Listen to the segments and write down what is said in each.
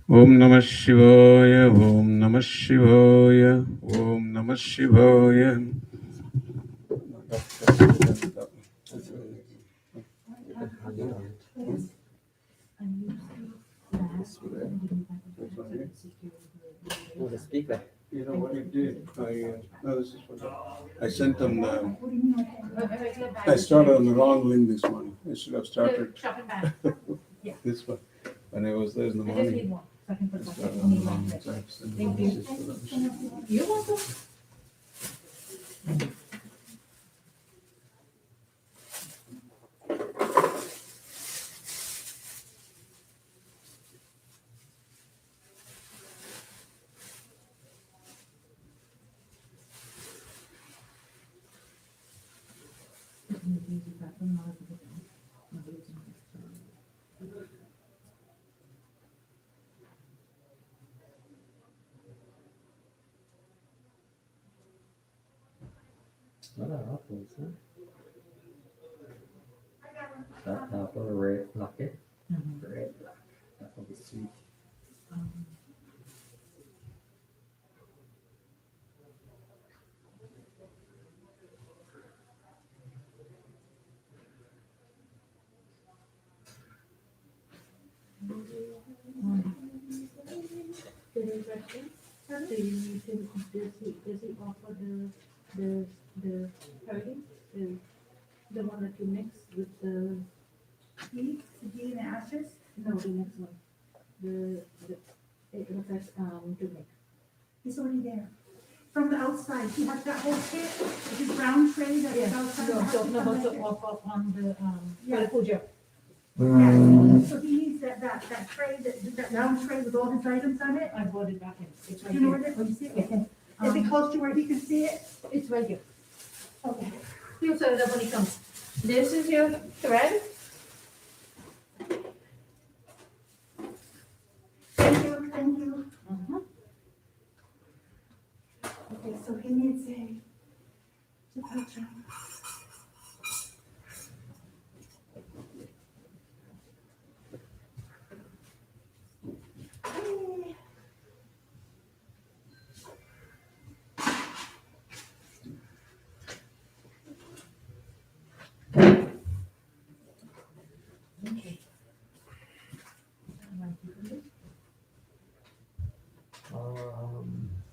Om Namah Shivaya, Om Namah Shivaya, Om Namah Shivaya. No, the speaker. You know what it did? No, this is I sent them I started on the wrong link this morning. I should have started this one. When I was there in the morning. I started on the wrong link. So I sent them a message for them. You're welcome. Nó là nó thường xuyên. That for a red bucket. Red. That will be sweet. Does he offer the curry, the one that you mix with the ghee and ashes? No, the next one. It looks like to make. He's already there. From the outside, he has that whole kit, with his brown tray that is outside. No, but to offer on the puja. Yeah, so he needs that tray, that round tray with all his items on it. I brought it back in. It's right here. You know where you see it? Okay. Is it close to where he can see it? It's right here. Okay. He'll set it up when he comes. This is your thread. Thank you, thank you. Okay, so he needs a pouch.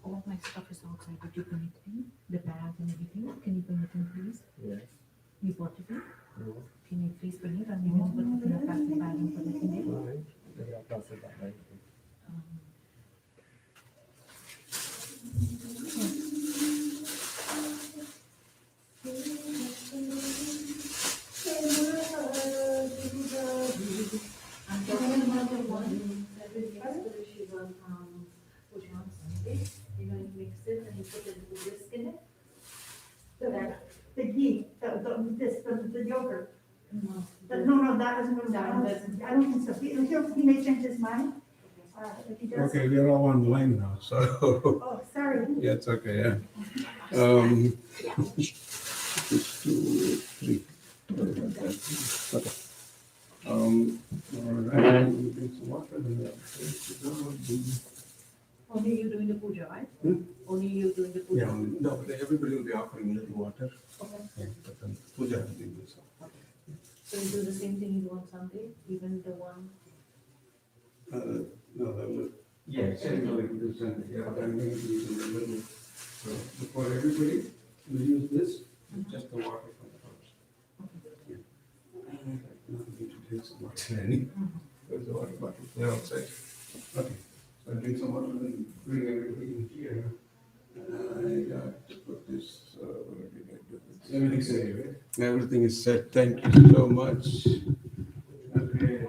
All of my stuff is outside, but you bring it in, the bag and everything. Can you bring it in, please? Yes. You brought it in? No. Can you please bring it? And you can put it in the plastic bag and put it in there. Right. Maybe I'll pass it that way. I'm talking about the one that we mixed with sugar push on Sunday. You're going to mix it and you put the whisk in it. The ghee, the yogurt. No. No, that isn't going to, That doesn't. I don't think so. He may change his mind. If he does. Okay, we're all on the line now, so. Oh, sorry. Yeah, it's okay, yeah. 2, 3. Okay. All right. Drink some water, then Only you doing the puja, right? Hmm? Only you doing the puja. yeah, no, but everybody will be offering a little water. Okay. Yeah, but then puja will be this. So you do the same thing you do on Sunday, even the one. No, that will. Yeah, everybody will do something. Yeah, but I'm going to use in the middle. So before everybody, we use this, just the water from the house. Yeah. No, we need to drink some water, Annie. There's the water bottle. They're outside. Okay. So I drink some water and bring everybody in here. I got to put this, what did I do? Everything's set, right? Everything is set. Thank you so much. Okay.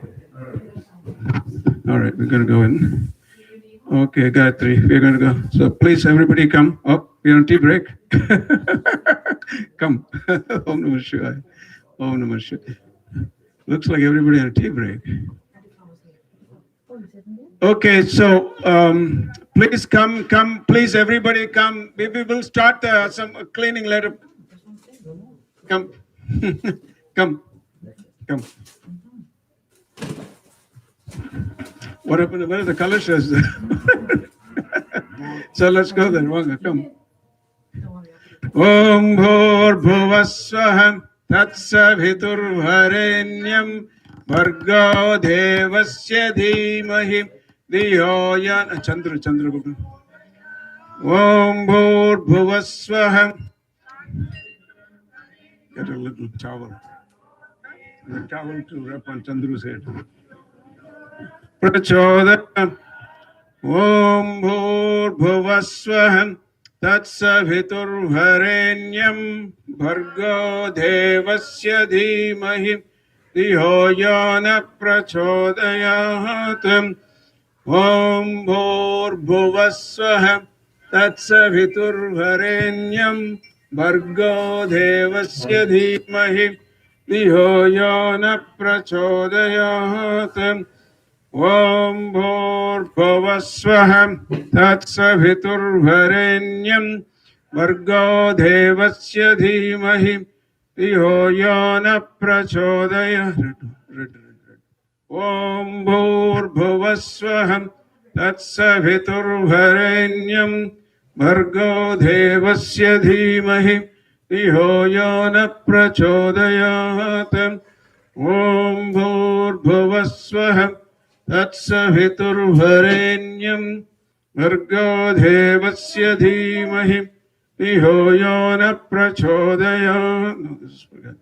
All right, we're going to go in. Okay, Gayathri, we're going to go. So please, everybody come up. We're on tea break. Come. Om Namah Shivaya. Om Namah Shivaya. Looks like everybody on a tea break. Okay, so please come, please everybody come. We will start some cleaning later. Come, come. What happened? Where are the Kalashas? So let's go then. Vanga, come. Om Bhur Bhuvasvaham Tatsaviturvarenyam Bhargo Devasya Dhimahi Dhiyo Yana Chandra Gupta. Om Bhur Bhuvasvaham. Get a little towel. The towel to wrap on Chandru's head. Prachodayam. Om Bhur Bhuvasvaham Tatsaviturvarenyam Bhargo Devasya Dhimahi Dhiyo Yana Prachodayat. Om Bhur Bhuvasvaham Tatsaviturvarenyam Bhargo Devasya Dhimahi Dhiyo Yana Prachodayat. Om Bhur Bhuvasvaham Tatsaviturvarenyam Bhargo Devasya Dhimahi Dhiyo Yana Prachodayat. Om Bhur Bhuvasvaham Tatsaviturvarenyam Bhargo Devasya Dhimahi Dhiyo Yana Prachodayat. Om Bhur Bhuvasvaham Tatsaviturvarenyam Bhargo Devasya Dhimahi Dhiyo Yana Prachodayat. No, this is forgot.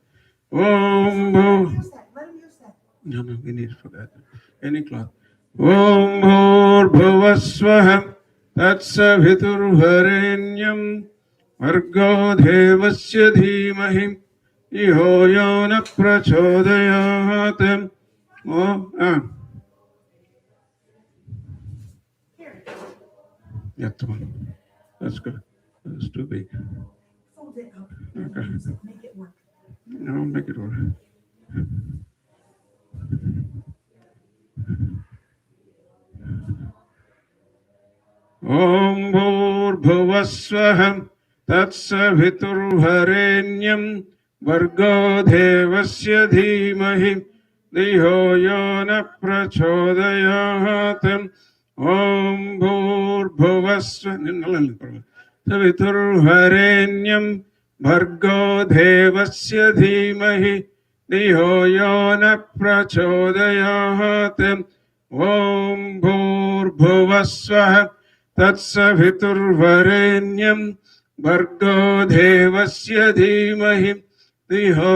Om Bhur. No, we need to forget. Any cloth. Om Bhur Bhuvasvaham Tatsaviturvarenyam Bhargo Devasya Dhimahi Dhiyo Yana Prachodayat. Yeah, come on. That's good. That's too big. Fold it up. Okay. Make it work. No, make it work. Om Bhur Bhuvasvaham Tatsaviturvarenyam Bhargo Devasya Dhimahi Dhiyo Yana Prachodayat. Om Bhur Bhuvasvaham Tatsaviturvarenyam Bhargo Devasya Dhimahi Dhiyo Yana Prachodayat. Om Bhur Bhuvasvaham Tatsaviturvarenyam Bhargo Devasya Dhimahi Dhiyo.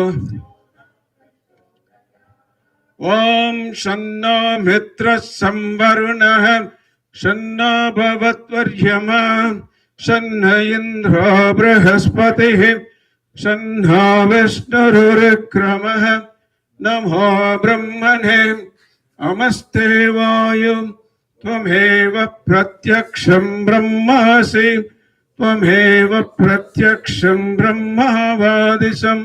Om Shanna Mitra Samvarunah Shanna Bhavatvaryama Shanna Indra Brahaspatihi Shanna Vishnurukramah Namo Brahmane Namaste Vayu Tvameva Pratyaksham Brahmasi Tvameva Pratyaksham Brahmavadisam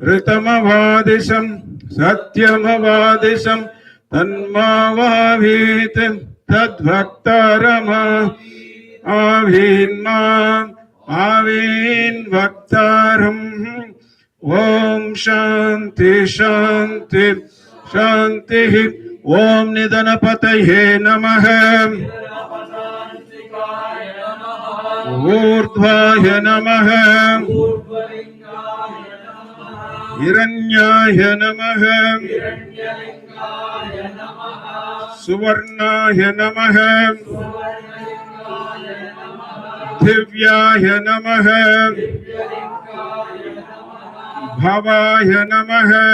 Ritamavadisam Satyamavadisam Tanmavavitam Tadbhaktarama Avinma Avin Bhaktaram. Om Shanti Shanti Shanti. Om Nidanapataye Namaha Urdhvaya Namaha Hiranyaya Namaha Suvarnaya Namaha Divyaya Namaha Bhavaya Namaha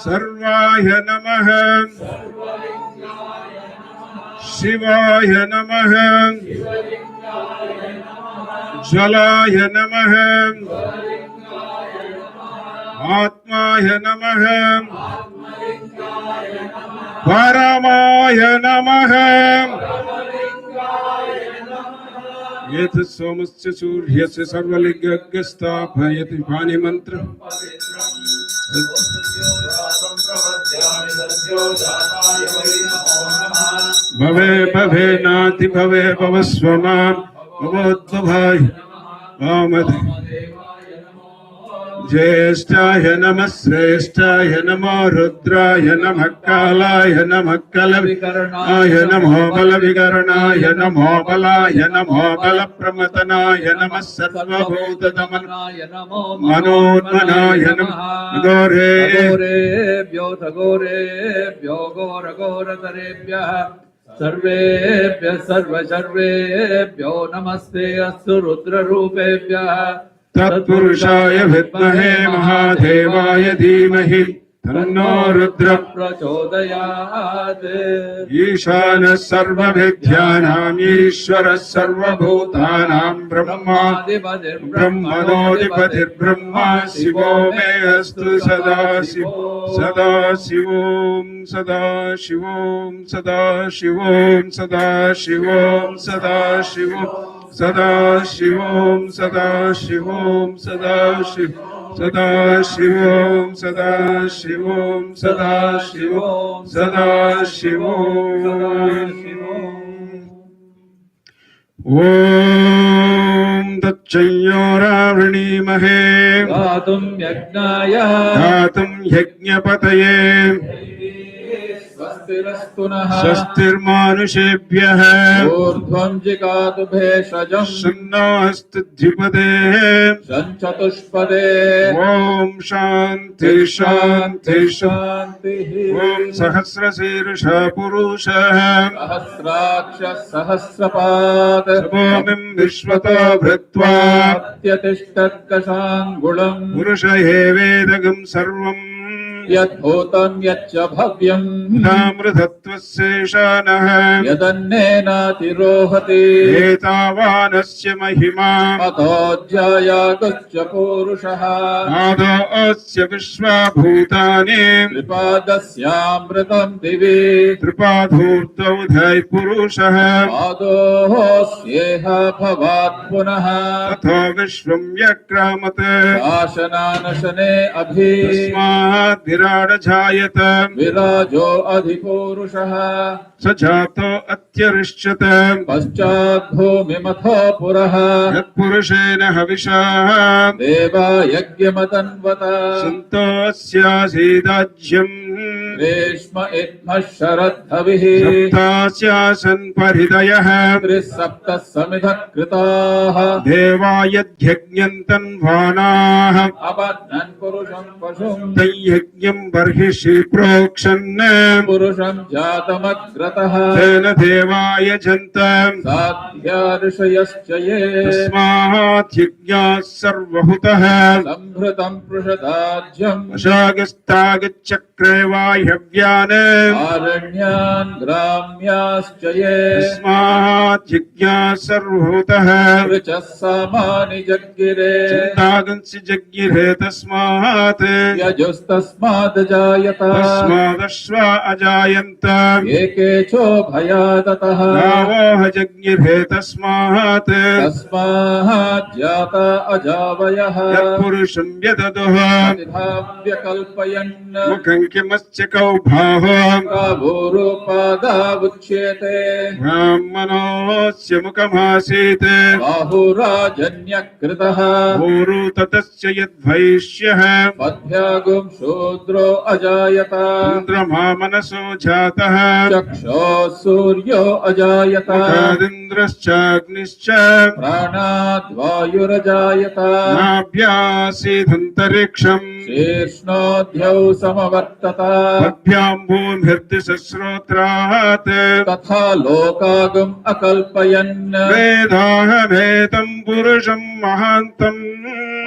Sarvaya Namaha Shivaya Namaha Jalaya Namaha Atmaya Namaha Paramaya Namaha Yet Somasya Suryasya Sarvaligagya Sthapayati Pani Mantra Bhave Bhave Nati Bhave Bhavasvamam Bhavadvabhai Vamad ज्येष्ठाय नमः श्रेष्ठाय नमो रुद्राय नमः कालाय नमः कलविकरणाय नमो बलविकरणाय नमो बलाय नमो बलप्रमतनाय नमः सर्वभूतदमनाय नमो मनोन्मनाय नमः घोरेभ्यो घोरेभ्यो घोरघोरतरेभ्यः सर्वेभ्यः सर्वेभ्यो नमस्ते अस्तु रुद्ररूपेभ्यः तत्पुरुषाय विद्महे महादेवाय धीमहि तन्नो रुद्रः प्रचोदयात्। ईशानः सर्वविद्यानाम् ईश्वरः सर्वभूतानां ब्रह्मणोऽधिपतिर्ब्रह्मा शिवो मे अस्तु सदा सदा शिवों सदा शिवों सदा शिवों सदा शिवों सदा शिवों सदा शिवों सदा शिवों सदा शिव सदा शिवों सदा शिवों सदा शिवों सदा शिवों ॐ तच्चयोरावृणीमहे गातुं यज्ञपतये स्वस्तिर्मानुषेभ्यः ऊर्ध्वं जिगातु भेषजं शन्नोऽस्तुद्धिपदे शञ्चतुष्पदे ॐ शान्ति शान्ति शान्तिः ॐ सहस्रशीर्षः पुरुषः सहस्राक्षः सहस्रपात् भूमिं विश्वतो भृत्वा त्यतिष्ठत्कशाङ्गुळं पुरुष एवेदगं सर्वम् यद्भूतं यच्च भव्यं नामृतत्वस्येषानः यदन्नेनातिरोहति एतावानस्य महिमा अतोऽध्यायागश्च पूरुषः आदोऽस्य विश्वाभूतानि त्रिपादस्यामृतं दिवि त्रिपाधूर्तौधै पुरुषः आदोऽस्येह भवात् पुनः ततो विश्वं व्यक्रामत् शासनानशने अभि विराड जायत विराजो अधिपुरुषः स जातो अत्यरिष्यत पश्चात् भूमिमथो पुरः यत्पुरुषेण हविषा देवा यज्ञमतन्वत सन्तोऽस्यासीदाज्यम् ग्रीष्म इत्मः शरद्धविः सप्तास्यासन् परिदयः त्रिसप्तः समिधः कृताः देवा यज्ञन्तन्वानाः अपद्नन् पुरुषं पशुं तैयज्ञं बर्हिषि प्रोक्षन् पुरुषं जातमग्रतः तेन देवाय जन्त साध्या ऋषयश्च ये तस्मात् यज्ञाः सर्वहुतः संहृतं पृषदाज्यम् अशागस्तागच्चक्रे वाह्यव्यान् आरण्यान् ग्राम्याश्च ये तस्मात् यज्ञाः सर्वहुतः ऋचः सामानि जग्गिरे चिन्तागंसि जग्गिरे तस्मात् यजुस्तस्मात् जायत तस्मादश्वा अजायन्त एके चोभयादतः गावोह जज्ञिरे तस्मात् जाता अजावयः यत्पुरुषं व्यददुः व्यकल्पयन् मुखं किमस्य कौभाहो गावोरुपादावुच्येते ब्राह्मणोऽस्य मुखमासीत् बाहुराजन्यकृतः ऊरु ततस्य यद्वैश्यः पद्भ्यागुं शूद्रो अजायत चन्द्रमा मनसो जातः चक्षुः सूर्यो अजायत इन्द्रश्चाग्निश्च प्राणाद्वायुरजायत नाभ्यासीदन्तरिक्षम् शीर्ष्णोऽध्यौ समवर्तत पद्भ्यां भूमिर्दिशश्रोत्रात् तथा लोकागम अकल्पयन् वेदाहमेतं पुरुषं महान्तम्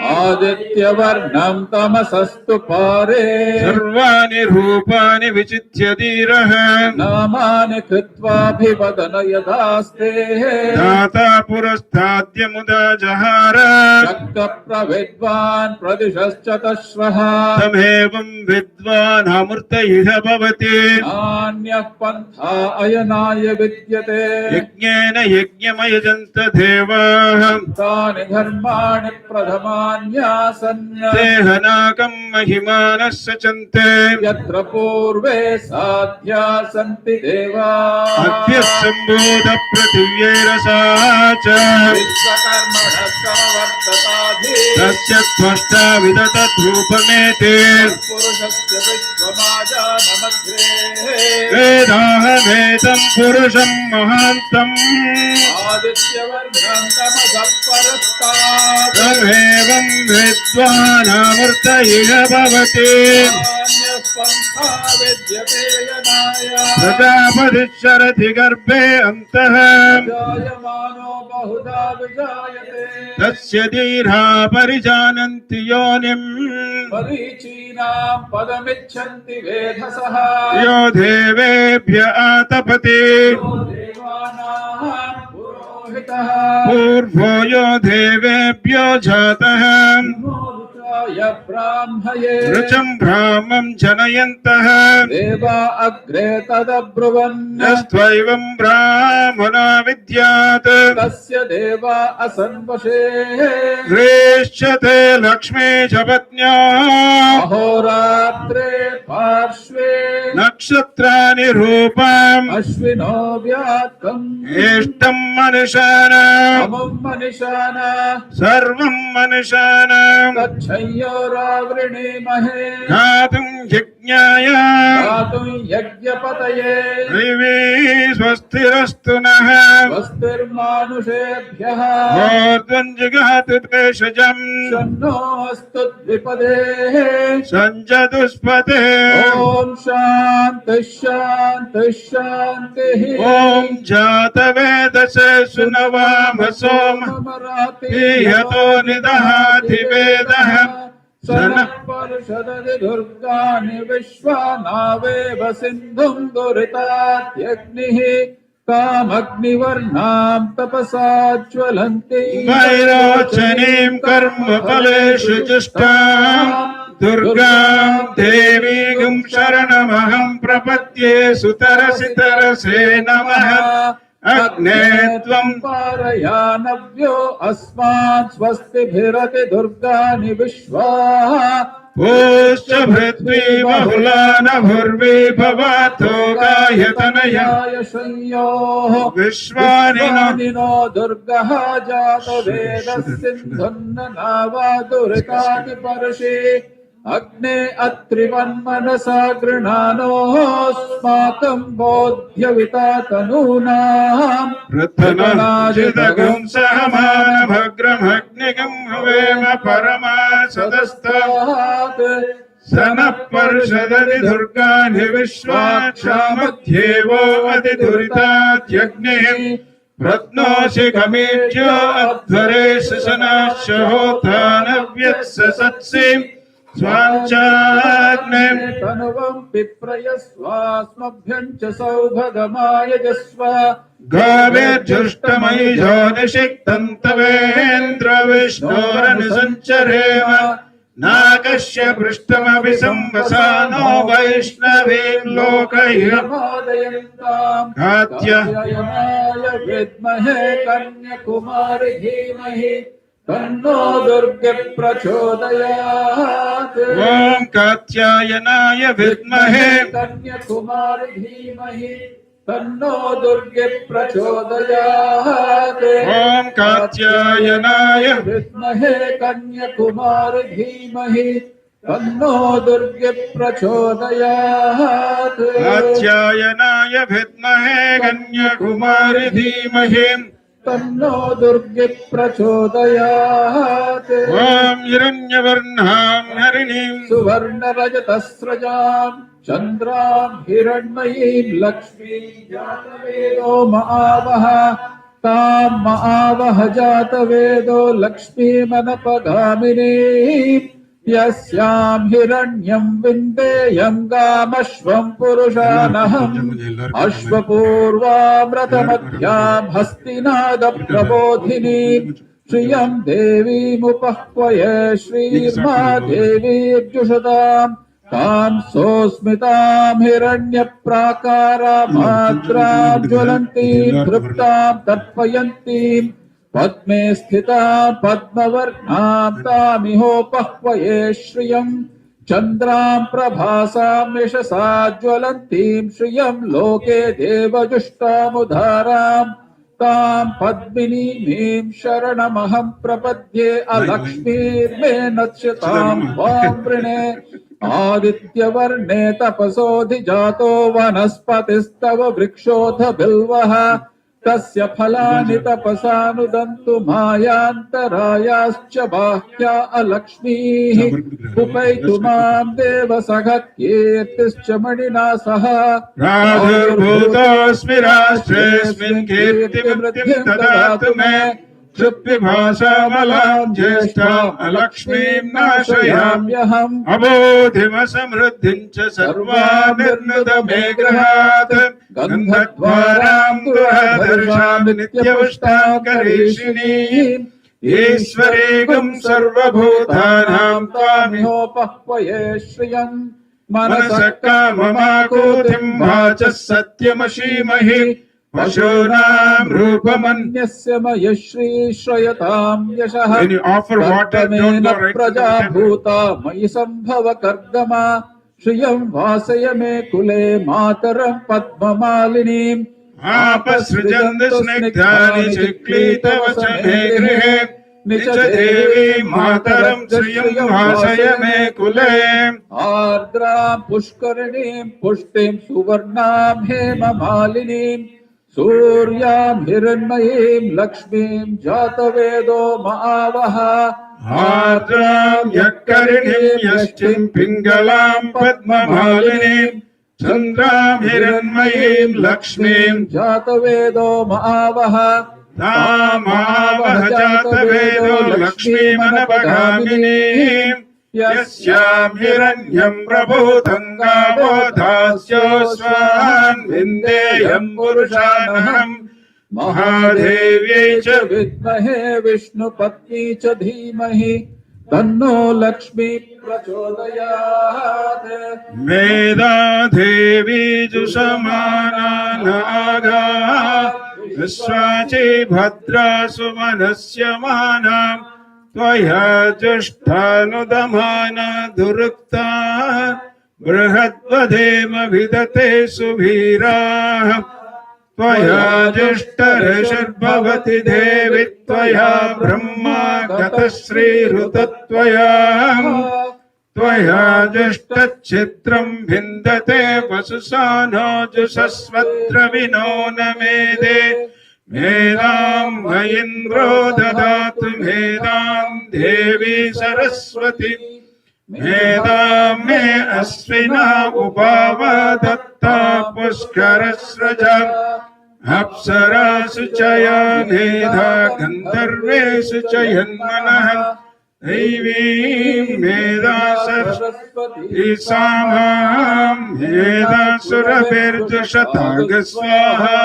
आदित्यवर्णं तमसस्तु पारे सर्वाणि रूपाणि विचित्य धीरः नामानि कृत्वाभिवदन यदास्ते दाता पुरस्ताद्यमुदा जहार शक्तप्रविद्वान् प्रदिशश्चतश्वः तमेवं विद्वान् अमृत इह भवति नान्यः पन्था अयनाय विद्यते यज्ञेन यज्ञमयजन्त देवाः तानि धर्माणि प्रथमा मान्यासन् तेहनाकं महिमानः सचन्ते यत्र पूर्वे साध्या सन्ति देवाः अद्य सम्भूत पृथिव्यैरसा च विश्वकर्मणः समवर्तताधि तस्य त्वष्टा विदतद्रूपमेते पुरुषस्य विश्वमाजानमग्रे वेदाहमेतं पुरुषं महान्तम् आदित्यवर्णं तमसः परस्तात् तमेवं विद्वानामृत इह भवति अन्यस्पन्था विद्यते यनाय प्रजापतिश्चरति गर्भे अन्तः जायमानो बहुधा विजायते तस्य धीरा परिजानन्ति योनिम् मरीचीनां पदमिच्छन्ति वेधसः यो देवेभ्य आतपति यो देवानां पुरोहितः पूर्वो यो देवेभ्यो जातः ऋचाय ब्राह्मये ऋचं ब्राह्मं जनयन्तः देवा अग्रे तदब्रुवन् यस्त्वैवं ब्राह्मणो विद्यात् तस्य देवा असन्वशे श्रेष्ठते लक्ष्मी च पत्न्या अहोरात्रे पार्श्वे नक्षत्राणि रूपम् अश्विनो व्यात्कम् इष्टं मनुष्याणाम् अमुं मनिषाना सर्वं मनुष्याणाम् तच्छय्योरावृणीमहे गातुं यज्ञाय गातुं यज्ञपतये दिवि स्वस्तिरस्तु नः स्वस्तिर्मानुषेभ्यः ऊर्ध्वं जिगातु भेषजम् शन्नोऽस्तु द्विपदेः सञ्जतुष्पते ॐ शान्तिः शान्तिः शान्तिः ॐ जातवेदसे सुनवाम सोम पीयतो निदहाति वेदः सनः परिषदति दुर्गाणि विश्वानावेव सिन्धुं दुरितात्यग्निः कामग्निवर्णां तपसा ज्वलन्ति वैरोचनीं कर्मफलेषु जुष्टाम् दुर्गां देवीं शरणमहं प्रपद्ये सुतरसि तरसे नमः अग्ने त्वं पारयानव्यो अस्मान् स्वस्तिभिरति दुर्गाणि विश्वा पूश्च पृथ्वी बहुला नभुर्वी भवतो गायतनयाय संयोः विश्वानिनो दुर्गः जातवेदः सिन्धुन्न नावादुरितानि परशे अग्ने अत्रिवन्मनसा गृणानोऽस्माकं बोध्यविता तनूनाम् पृथनाजिदगं सहमानभग्रमग्निगं हवेम परमा सदस्तात् सनः पर्षदति दुर्गाणि विश्वाक्षामध्येवो अतिदुरितात्यग्निः प्रत्नोषि गमीज्यो अध्वरेश सनाश्च होतानव्यत्स सत्सिम् स्वाञ्चाग्ने तनुवं पिप्रयस्वास्मभ्यं च सौभगमायजस्व गावेर्जुष्टमयि ज्योतिषिक्तन्तवेन्द्र विष्णोरनुसञ्चरेम नाकस्य पृष्ठमपि संवसानो वैष्णवीं लोकैर्मोदयन्ताम् कात्यायनाय विद्महे कन्याकुमारि धीमहि तन्नो दुर्गे प्रचोदयात् ॐ कात्यायनाय विद्महे कन्याकुमारि धीमहि तन्नो दुर्गे प्रचोदयात् ॐ कात्यायनाय विद्महे कन्याकुमारि धीमहि तन्नो दुर्गे प्रचोदयात् कात्यायनाय विद्महे कन्याकुमारि धीमहि तन्नो दुर्गे प्रचोदयात् ॐ हिरण्यवर्णां हरिणीं सुवर्णरजतस्रजां चन्द्रां हिरण्मयीं लक्ष्मीं जातवेदो महावः तां महावः जातवेदो लक्ष्मीमनपगामिनीं यस्यां हिरण्यं विन्देयं गामश्वं पुरुषानहम् अश्वपूर्वामृतमध्यां हस्तिनादप्रबोधिनीं श्रियं देवीमुपह्वये श्रीर्मा देवीर्जुषताम् तां सोऽस्मितां हिरण्यप्राकारामाद्रां ज्वलन्तीं तृप्तां तर्पयन्तीं पद्मे स्थितां पद्मवर्णां तामिहोपह्वये श्रियम् चन्द्रां प्रभासां यशसा ज्वलन्तीं श्रियं लोके देवजुष्टामुदाराम् तां पद्मिनीमीं शरणमहं प्रपद्ये अलक्ष्मीर्मे नश्यतां वां वृणे आदित्यवर्णे तपसोऽधिजातो वनस्पतिस्तव वृक्षोऽथ बिल्वः तस्य फलानि तपसानुदन्तु मायान्तरायाश्च बाह्या अलक्ष्मीः उपैतु मां देवसखः कीर्तिश्च मणिना सह प्रादुर्भूतोऽस्मि राष्ट्रेऽस्मिन् कीर्तिवृद्धिं ददातु मे क्षुद्विभाषामलां ज्येष्ठाम् अलक्ष्मीं नाशयाम्यहम् अबोधिमसमृद्धिं च सर्वानिर्नुदमे गृहात् गन्धद्वारां दुरादर्शां नित्यपुष्टां करीषिणीम् ईश्वरीगुं सर्वभूतानां तामिहोपह्वये श्रियम् मनसः काममाकूतिं वाचः सत्यमशीमहि पशूनां रूपमन्यस्य मयश्री श्रयतां यशः When you offer water, don't go right to the प्रजा temple. भूता मयि सम्भव कर्दमा श्रियं वासय मे कुले मातरं पद्ममालिनीम् आपसृजन्तु स्निग्धानि चिक्लीतवचने गृहे निज देवी मातरं श्रियं वासय मे कुले आर्द्रां पुष्करिणीं पुष्टिं सुवर्णां हेममालिनीं सूर्यां हिरण्मयीं लक्ष्मीं जातवेदो महावः आर्द्रां यक्करिणीं यष्टिं पिङ्गलां पद्ममालिनीं चन्द्रां हिरण्मयीं लक्ष्मीं जातवेदो महावः तामावह जातवेदो लक्ष्मीमनपगामिनीं यस्यां हिरण्यं प्रभूतं गावो दास्योऽस्मान् विन्देयं पुरुषानहम् महादेव्यै च विद्महे विष्णुपत्नी च धीमहि तन्नो लक्ष्मी प्रचोदयात् मेधा देवी जुषमाना नागा विश्वाची भद्रा सुमनस्य मानाम् त्वया जुष्टानुदमाना दुरुक्ता बृहद्वधेम विदते सुवीराः त्वया जुष्टऋषिर्भवति देवि त्वया ब्रह्मा गतश्रीरुतत्वया त्वया जुष्टच्छिद्रं भिन्दते वसुसानो जुषस्वद्रविनो न मेदे मेधां मयिन्द्रो ददातु मेधां देवी सरस्वती मेधां मे अश्विना उपावा दत्ता पुष्करस्रजा अप्सरासु च या मेधा गन्धर्वेषु च यन्मनः दैवीं मेधा सरस्वती सामां मेधा सुरभिर्जुषताग स्वाहा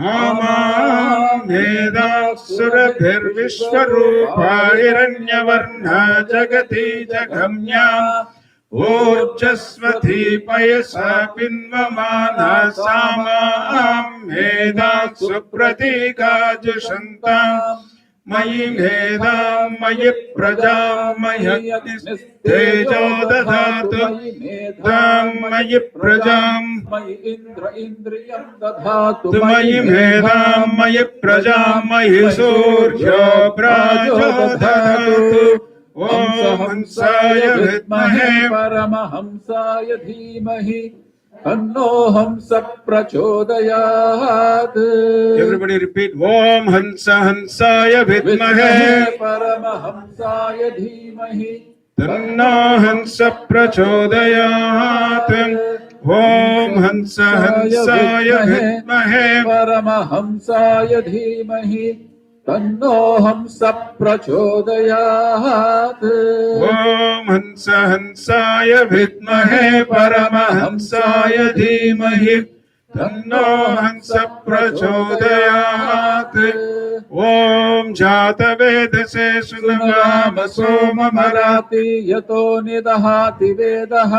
आमां मेधा सुरभिर्विश्वरूपा हिरण्यवर्णा जगति जगम्या ऊर्जस्वती पयसा पिन्वमाना सामां मेधा सुप्रतीका जुषन्ताम् मयि मेधां मयि प्रजां मह्यग्निस्तेजो दधातु मेधां मयि प्रजां मयि इन्द्र इन्द्रियं दधातु मयि मेधां मयि प्रजां मयि सूर्यो प्राजो दधातु ॐ हंसाय विद्महे परमहंसाय धीमहि तन्नो हंस प्रचोदयात् Everybody repeat Om Hansa Hansaya Vidmahe परमहंसाय धीमहि तन्नो Hansa Prachodayat Om Hansa Hansaya Vidmahe परमहंसाय धीमहि तन्नो हंस प्रचोदयात् Om Hansa Hansaya Vidmahe Paramahamsaya Dhimahi Tanno Hansa Prachodayat Om Jata Vedase Sunagama सोममराति यतो निदहाति वेदः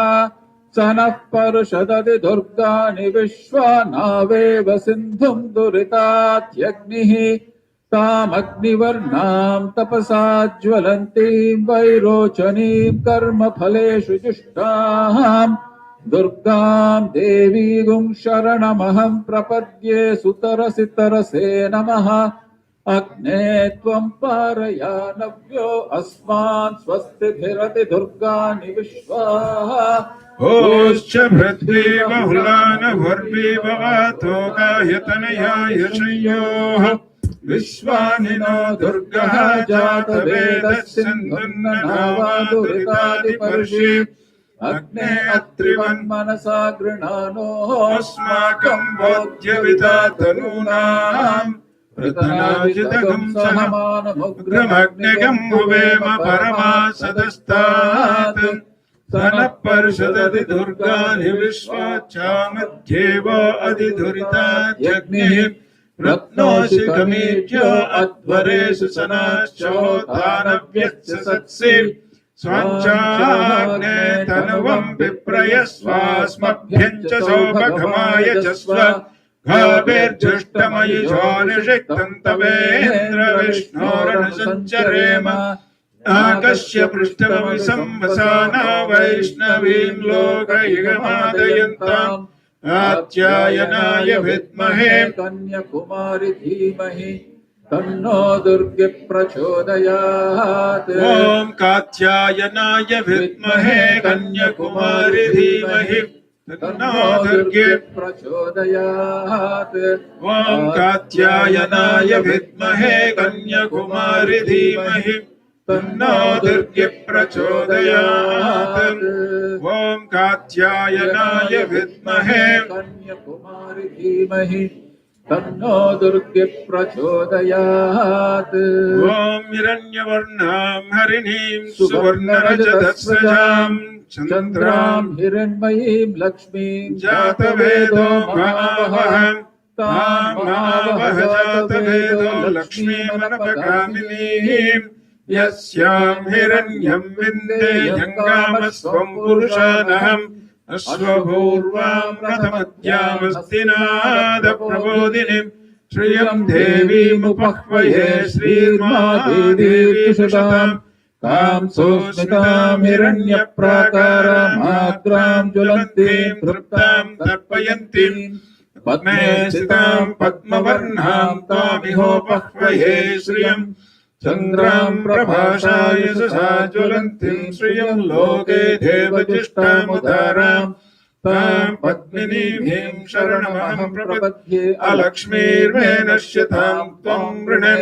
स नः परुषदति दुर्गाणि विश्वा नावेव सिन्धुं दुरितात्यग्निः तामग्निवर्णां तपसा ज्वलन्तीं वैरोचनीं कर्मफलेषु जुष्टाम् दुर्गां देवीं शरणमहं प्रपद्ये सुतरसि तरसे नमः अग्ने त्वं पारयानव्यो अस्मान् स्वस्तिभिरति दुर्गाणि विश्वाः ओश्च पृथ्वी बहुलानभुर्विभवातो गायतनयाय श्रेयोः विश्वानि नो दुर्गः जातवेदः सिन्धुन्ननावादुरितादिपर्षि अग्ने अत्रिवन्मनसा गृणानो अस्माकं बोध्यविदातनूनाम् पृतनाजितगं सहमानमुग्रमग्निगं भुवेम परमासदस्तात् सनः पर्षदति दुर्गानि विश्वाचामध्येव अधिधुरिताद्यग्निः रत्नोऽसि गमीज्य अध्वरेषु सनाश्चोदानव्यस्य सत्सि स्वाञ्चाग्ने तनुवं विप्रयस्वास्मभ्यं च सौभगमाय च स्व घाभिर्जुष्टमयि ज्वानिषिक्तं तवेन्द्र विष्णोरनुसञ्चरेम आकाश्य पृष्ठभूमि संवसाना वैष्णवीं लोकयुगमादयन्ताम् कात्यायनाय विद्महे कन्याकुमारी धीमहि तन्नो दुर्गे प्रचोदयात् ॐ कात्यायनाय विद्महे कन्याकुमारी धीमहि तन्नो दुर्गे प्रचोदयात् ॐ कात्यायनाय विद्महे कन्याकुमारी धीमहि तन्नो दुर्गे प्रचोदयात् ॐ कात्यायनाय विद्महे कन्याकुमारी धीमहि तन्नो दुर्गे प्रचोदयात् ॐ हिरण्यवर्णां हरिणीं सुवर्णरजतस्रजां चन्द्रां हिरण्मयीं लक्ष्मीं जातवेदो महावहं तामावह जातवेदो लक्ष्मीमनपगामिनीं यस्यां हिरण्यं विन्देयङ्गामस्वं पुरुषानहम् अश्वपूर्वां रथमद्यामस्तिनादप्रबोधिनीं श्रियं देवीमुपह्वये श्रीर्मादेवीशतां तां सुस्मितां हिरण्यप्राकारामाद्रां ज्वलन्तीं तृप्तां तर्पयन्तीं पद्मे स्थितां पद्मवर्णां तामिहोपह्वये श्रियं चन्द्रां प्रभासाय ससा ज्वलन्तीं श्रियं लोके देवजिष्टामुदारां तां पद्मिनीं शरणमहं प्रपद्ये अलक्ष्मीर्मे नश्यतां त्वं वृणे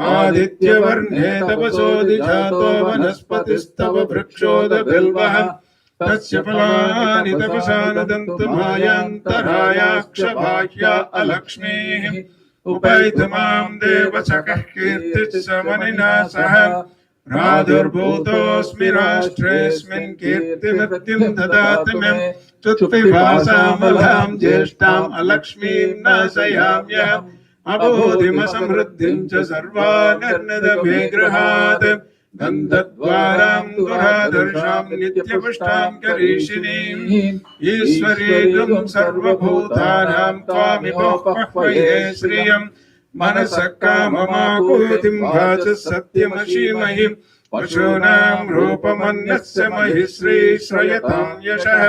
आदित्यवर्णे तपसोऽधिजातो वनस्पतिस्तव वृक्षोदबिल्वः तस्य फलानि तपसा नदन्तमायान्तरायाक्षबाह्या अलक्ष्मीः उपैतुमां देवसखः कीर्तिस्समनिना सह प्रादुर्भूतोऽस्मि राष्ट्रेऽस्मिन् कीर्तिमृत्युं ददातु मे चुत्पिपासामलां ज्येष्ठाम् अलक्ष्मीं नाशयाम्यहम् अबोधिमसमृद्धिं च सर्वानिर्निदमे गृहात् गन्धद्वारां दुरादर्शां नित्यपुष्टां करीषिणीम् ईश्वरीं सर्वभूतानां त्वामिहोपह्वये श्रियम् मनसः काममाकुतिं वाचः सत्यमशीमहि पशूनां रूपमन्यस्य महि श्रीश्रयतां यशः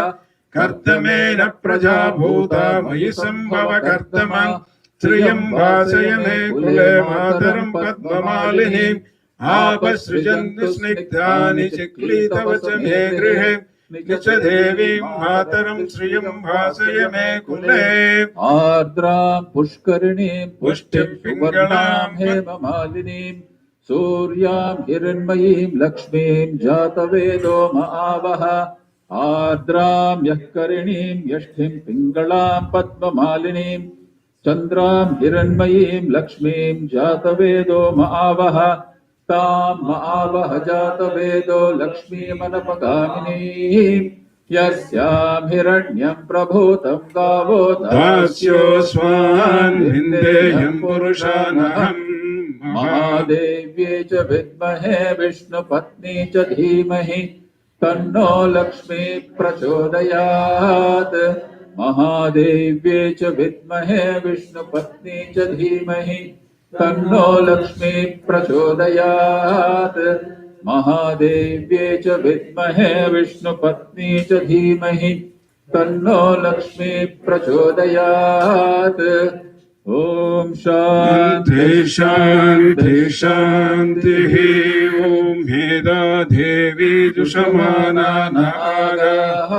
कर्दमेन प्रजा भूता मयि सम्भव कर्दमा श्रियं वासय मे कुले मातरं पद्ममालिनीम् आपसृजन्तु स्निग्धानि चिक्लीतव च मे गृहे निच देवीं मातरं श्रियं भासय मे कुले आर्द्रां पुष्करिणीं पुष्टिं पिङ्गलां हेममालिनीं सूर्यां हिरण्मयीं लक्ष्मीं जातवेदो महावः आर्द्रां यः करिणीं यष्टिं पिङ्गलां पद्ममालिनीं चन्द्रां हिरण्मयीं लक्ष्मीं जातवेदो महावः तां महावह जातवेदो लक्ष्मीमनपगामिनीं यस्यां हिरण्यं प्रभूतं गावो दास्योऽस्मान् विन्देयं पुरुषानहम् महादेव्यै च विद्महे विष्णुपत्नी च धीमहि तन्नो लक्ष्मी प्रचोदयात् महादेव्यै च विद्महे विष्णुपत्नी च धीमहि तन्नो लक्ष्मी प्रचोदयात् महादेव्यै च विद्महे विष्णुपत्नी च धीमहि तन्नो लक्ष्मी प्रचोदयात् ॐ शान्ति शान्ति शान्तिः ॐ हेदा देवी जुषमाना नागाः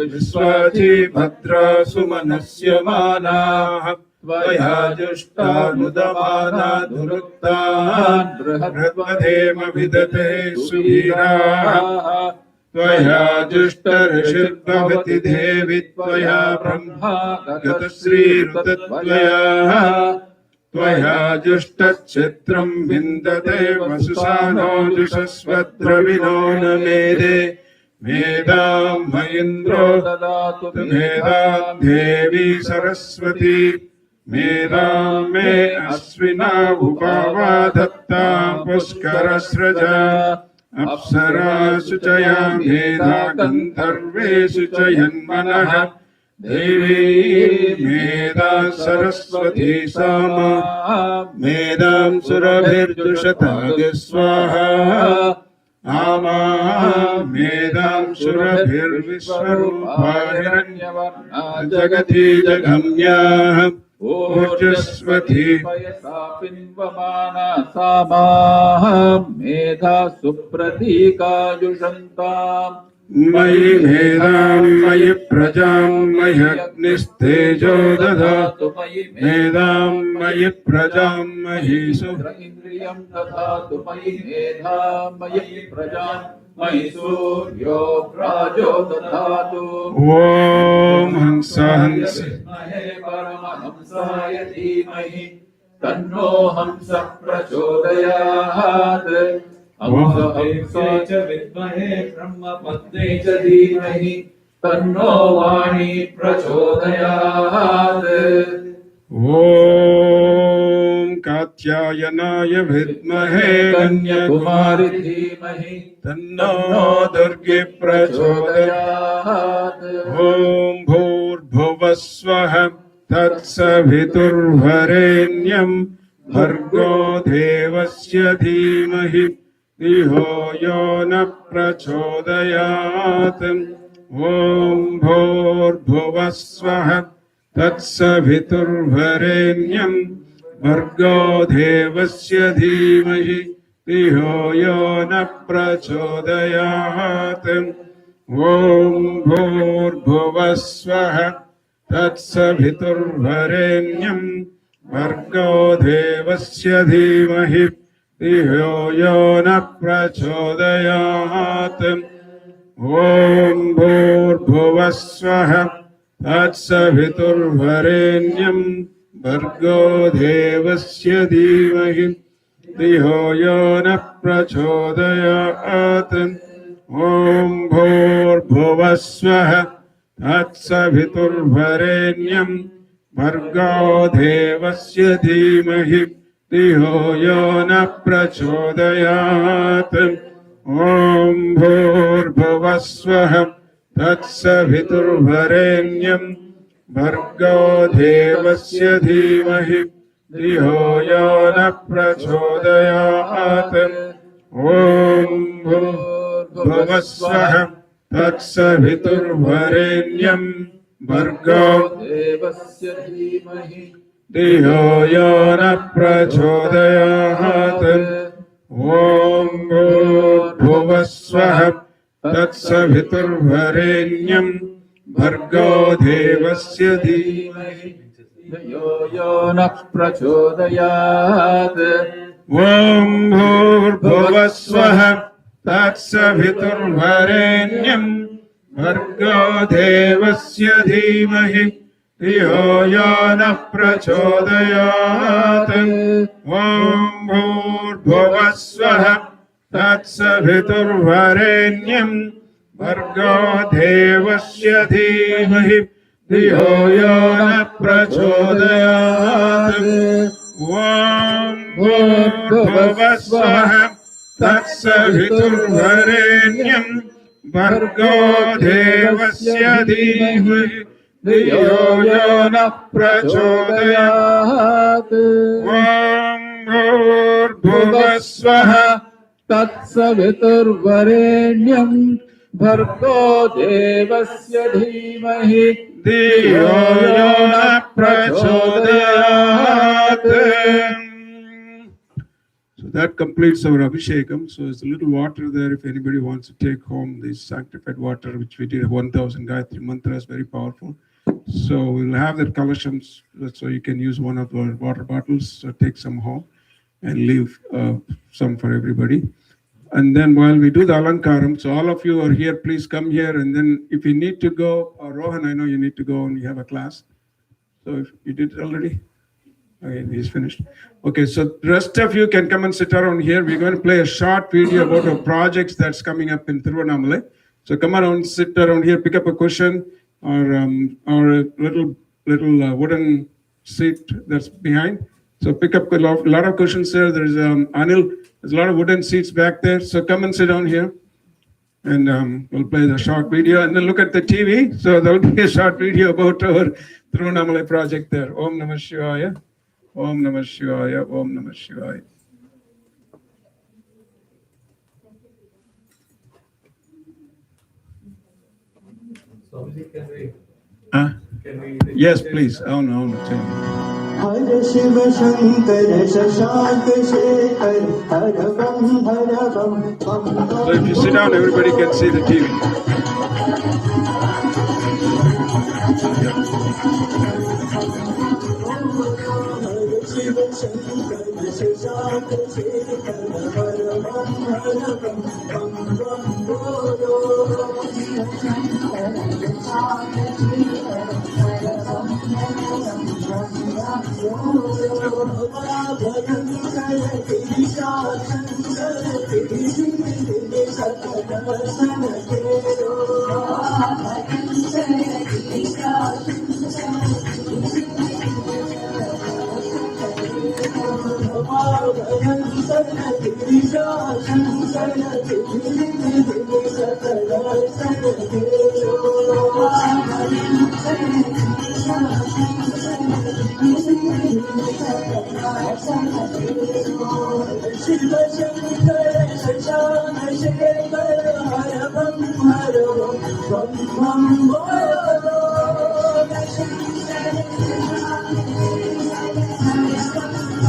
विश्वाची भद्रा सुमनस्य मानाः त्वया जुष्टानुदमाना दुरुक्तान् बृहद्वधेम विदते सुवीराः त्वया जुष्टर्षिर्भवति देवि त्वया ब्रह्मा गतश्रीरुतत्वया त्वया जुष्टच्छित्रं विन्दते वसुसानो जुषस्वद्रविणो न मेदे मेदां मयिन्द्रो ददातु मेदां देवी सरस्वती मेदां मे अश्विना उपावा दत्तां पुष्करस्रजा अप्सरासु च या मेधा गन्धर्वेषु च यन्मनः देवी मेधा सरस्वती सामा मेदां सुरभिर्जुषताग स्वाहा आमा मेदां सुरभिर्विश्वरूपा हिरण्यवर्णा जगति जगम्याः ओजस्वती पयसा पिन्वमाना सामाः मेधा सुप्रतीकायुषन्ताम् मयि मेधां मयि प्रजां मह्यग्निस्तेजो ददातु मेधां मयि प्रजां महीषु इन्द्रियं ददातु मयि मेधां मयि प्रजां मयि सूर्यो प्राजो ददातु ॐ हंस हंस विद्महे परमहंसाय धीमहि तन्नो हंस प्रचोदयात् हंस हंसे च विद्महे ब्रह्मपत्नी च धीमहि तन्नो वाणी प्रचोदयात् ॐ कात्यायनाय विद्महे कन्याकुमारी धीमहि तन्नो दुर्गे प्रचोदयात् ॐ भूर्भुवः स्वः तत्सवितुर्वरेण्यं भर्गो देवस्य धीमहि धियो यो न प्रचोदयात् ॐ भूर्भुवः स्वः तत्सवितुर्वरेण्यं भर्गो देवस्य धीमहि धियो यो न प्रचोदयात् ॐ भूर्भुवः स्वः तत्सवितुर्वरेण्यं भर्गो देवस्य धीमहि धियो यो न प्रचोदयात् ॐ भूर्भुवः स्वः तत्सवितुर्वरेण्यं भर्गो देवस्य धीमहि धियो यो न प्रचोदयात् ॐ भूर्भुवः स्वः तत्सवितुर्वरेण्यं भर्गो देवस्य धीमहि धियो यो न प्रचोदयात् ॐ भूर्भुवः स्वः तत्सवितुर्वरेण्यं भर्गो देवस्य धीमहि धियो यो न प्रचोदयात् ॐ भूर्भुवः स्वः तत्सवितुर्वरेण्यं भर्गो देवस्य धीमहि धियो यो न प्रचोदयात् ॐ भूर्भुवः स्वः तत्सवितुर्वरेण्यं भर्गो देवस्य धीमहि धियो यो न प्रचोदयात् ॐ भूर्भुवः स्वः तत्सवितुर्वरेण्यं भर्गो देवस्य धीमहि धियो यो न प्रचोदयात् ॐ भूर्भुवः स्वः तत्सवितुर्वरेण्यं भर्गो देवस्य धीमहि धियो यो न प्रचोदयात् ॐ भूर्भुवः स्वः तत्सवितुर्वरेण्यं भर्गो देवस्य धीमहि धियो यो न प्रचोदयात् ॐ भूर्भुवस्वः तत्सवितुर्वरेण्यं भर्गो देवस्य धीमहि धियो यो न प्रचोदयात्. So that completes our Abhishekam. So there's a little water there if anybody wants to take home this sanctified water, which we did 1000 Gayathri mantras, very powerful. So we'll have that kalashams, so you can use one of the water bottles, so take some home and leave some for everybody. And then while we do the alankaram, so all of you are here, please come here. And then if you need to go, Rohan, I know you need to go and you have a class. So if you did it already? Okay, he's finished. Okay, so the rest of you can come and sit around here. We're going to play a short video about our projects that's coming up in Tiruvannamalai. So come around, sit around here, pick up a cushion or a little wooden seat that's behind. So pick up a lot of cushions there. There's Anil. There's a lot of wooden seats back there. So come and sit down here. And we'll play the short video and then look at the TV. So there'll be a short video about our Tiruvannamalai project there. Om Namah Shivaya. Om Namah Shivaya. Om Namah Shivaya. Yes, please. Oh no. Hare Shiva Shankara Shashank Shekhar Hare Bam Hare Bam Bam. So if you sit down, everybody can see the TV. Hare Shiva Shankara Shashank Shekhar Hare Bam Hare Bam Bam Bam Bolo. Hare Shiva Shankara Shashank Shekhar Hare Bam Hare Bam Bam Bam Bolo. Hare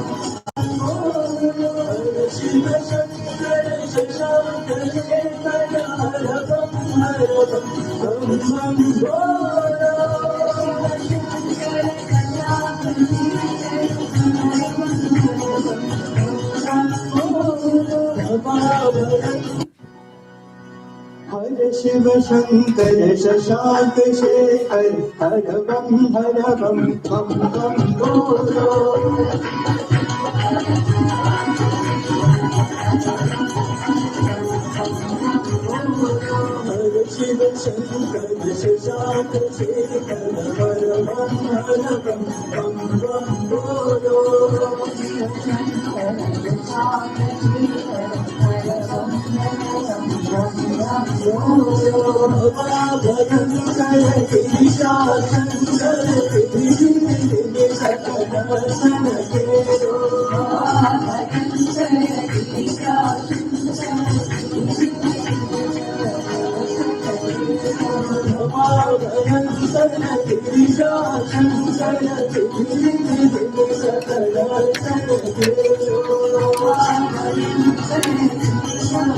Shiva Shankara Shashank Shekhar Hare Bam Hare Bam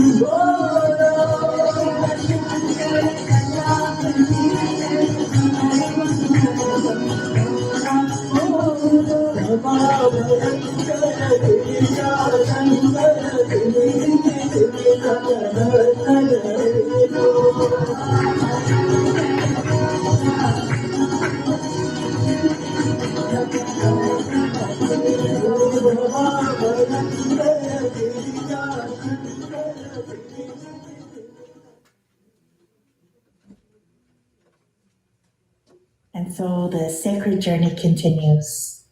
Bam Bam Bolo. And so the sacred journey continues.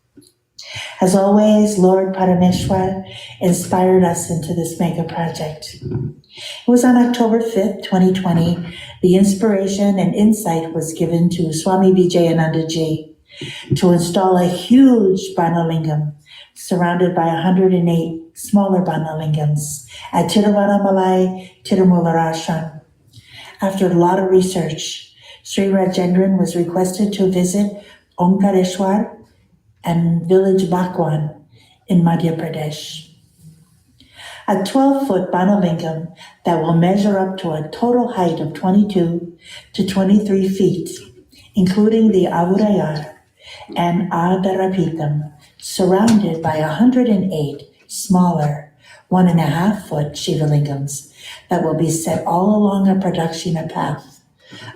As always, Lord Parameshwar inspired us into this mega project. It was on October 5th, 2020. The inspiration and insight was given to Swami Vijayanandaji to install a huge Banalingam surrounded by 108 smaller Banalingams at Tiruvannamalai Tirumularashram. After a lot of research, Sri Rajendran was requested to visit Omkareshwar and village Bakwan in Madhya Pradesh. A 12-foot Banalingam that will measure up to a total height of 22 to 23 feet, including the Avurayar and Adarapitam, surrounded by 108 smaller 1.5-foot Shivalingams that will be set all along a Pradakshina path,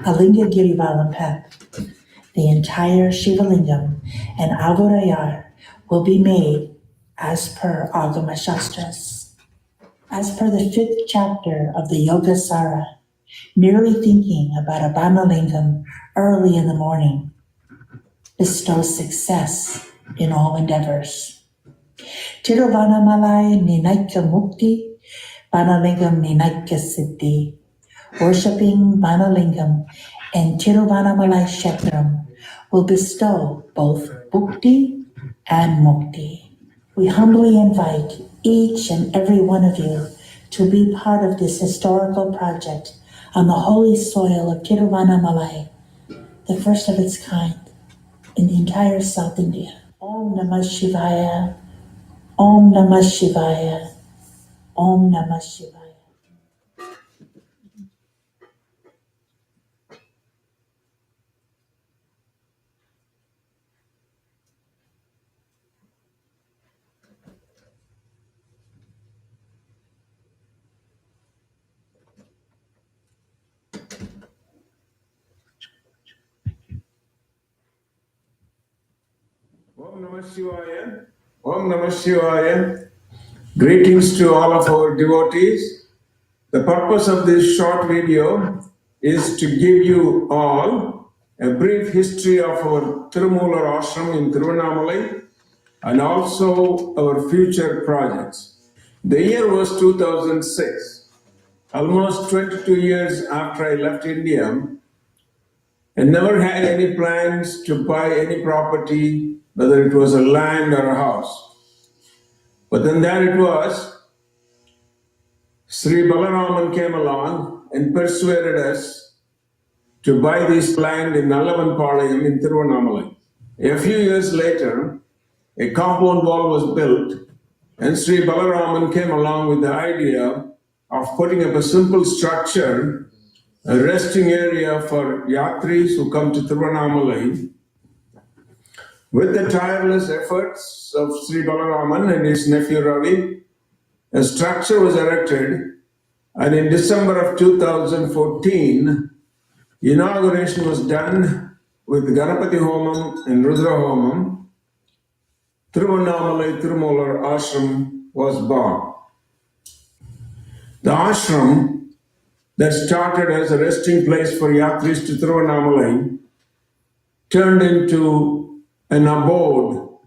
a Linga Girivalam path. The entire Shivalingam and Avurayar will be made as per Agama Shastras. As per the 5th chapter of the Yoga Sara, merely thinking about a Banalingam early in the morning bestows success in all endeavors. Tiruvannamalai Ninaikya Mukti, Banalingam Ninaikya Siddhi. Worshipping Banalingam and Tiruvannamalai Kshetram will bestow both Bhukti and Mukti. We humbly invite each and every one of you to be part of this historical project on the holy soil of Tiruvannamalai, the first of its kind in the entire South India. Om Namah Shivaya, Om Namah Shivaya, Om Namah Shivaya. Om Namah Shivaya. Om Namah Shivaya. Greetings to all of our devotees. The purpose of this short video is to give you all a brief history of our Tirumular Ashram in Tiruvannamalai and also our future projects. The year was 2006. Almost 22 years after I left India, I never had any plans to buy any property, whether it was a land or a house. But then there it was, Sri Balaraman came along and persuaded us to buy this land in Nallavanpalayam in Tiruvannamalai. A few years later, a compound wall was built and Sri Balaraman came along with the idea of putting up a simple structure, a resting area for yatris who come to Tiruvannamalai. With the tireless efforts of Sri Balaraman and his nephew Ravi, a structure was erected, and in December of 2014, inauguration was done with Ganapati Homam and Rudra Homam. Tiruvannamalai Tirumular Ashram was born. The ashram that started as a resting place for yatris to Tiruvannamalai turned into an abode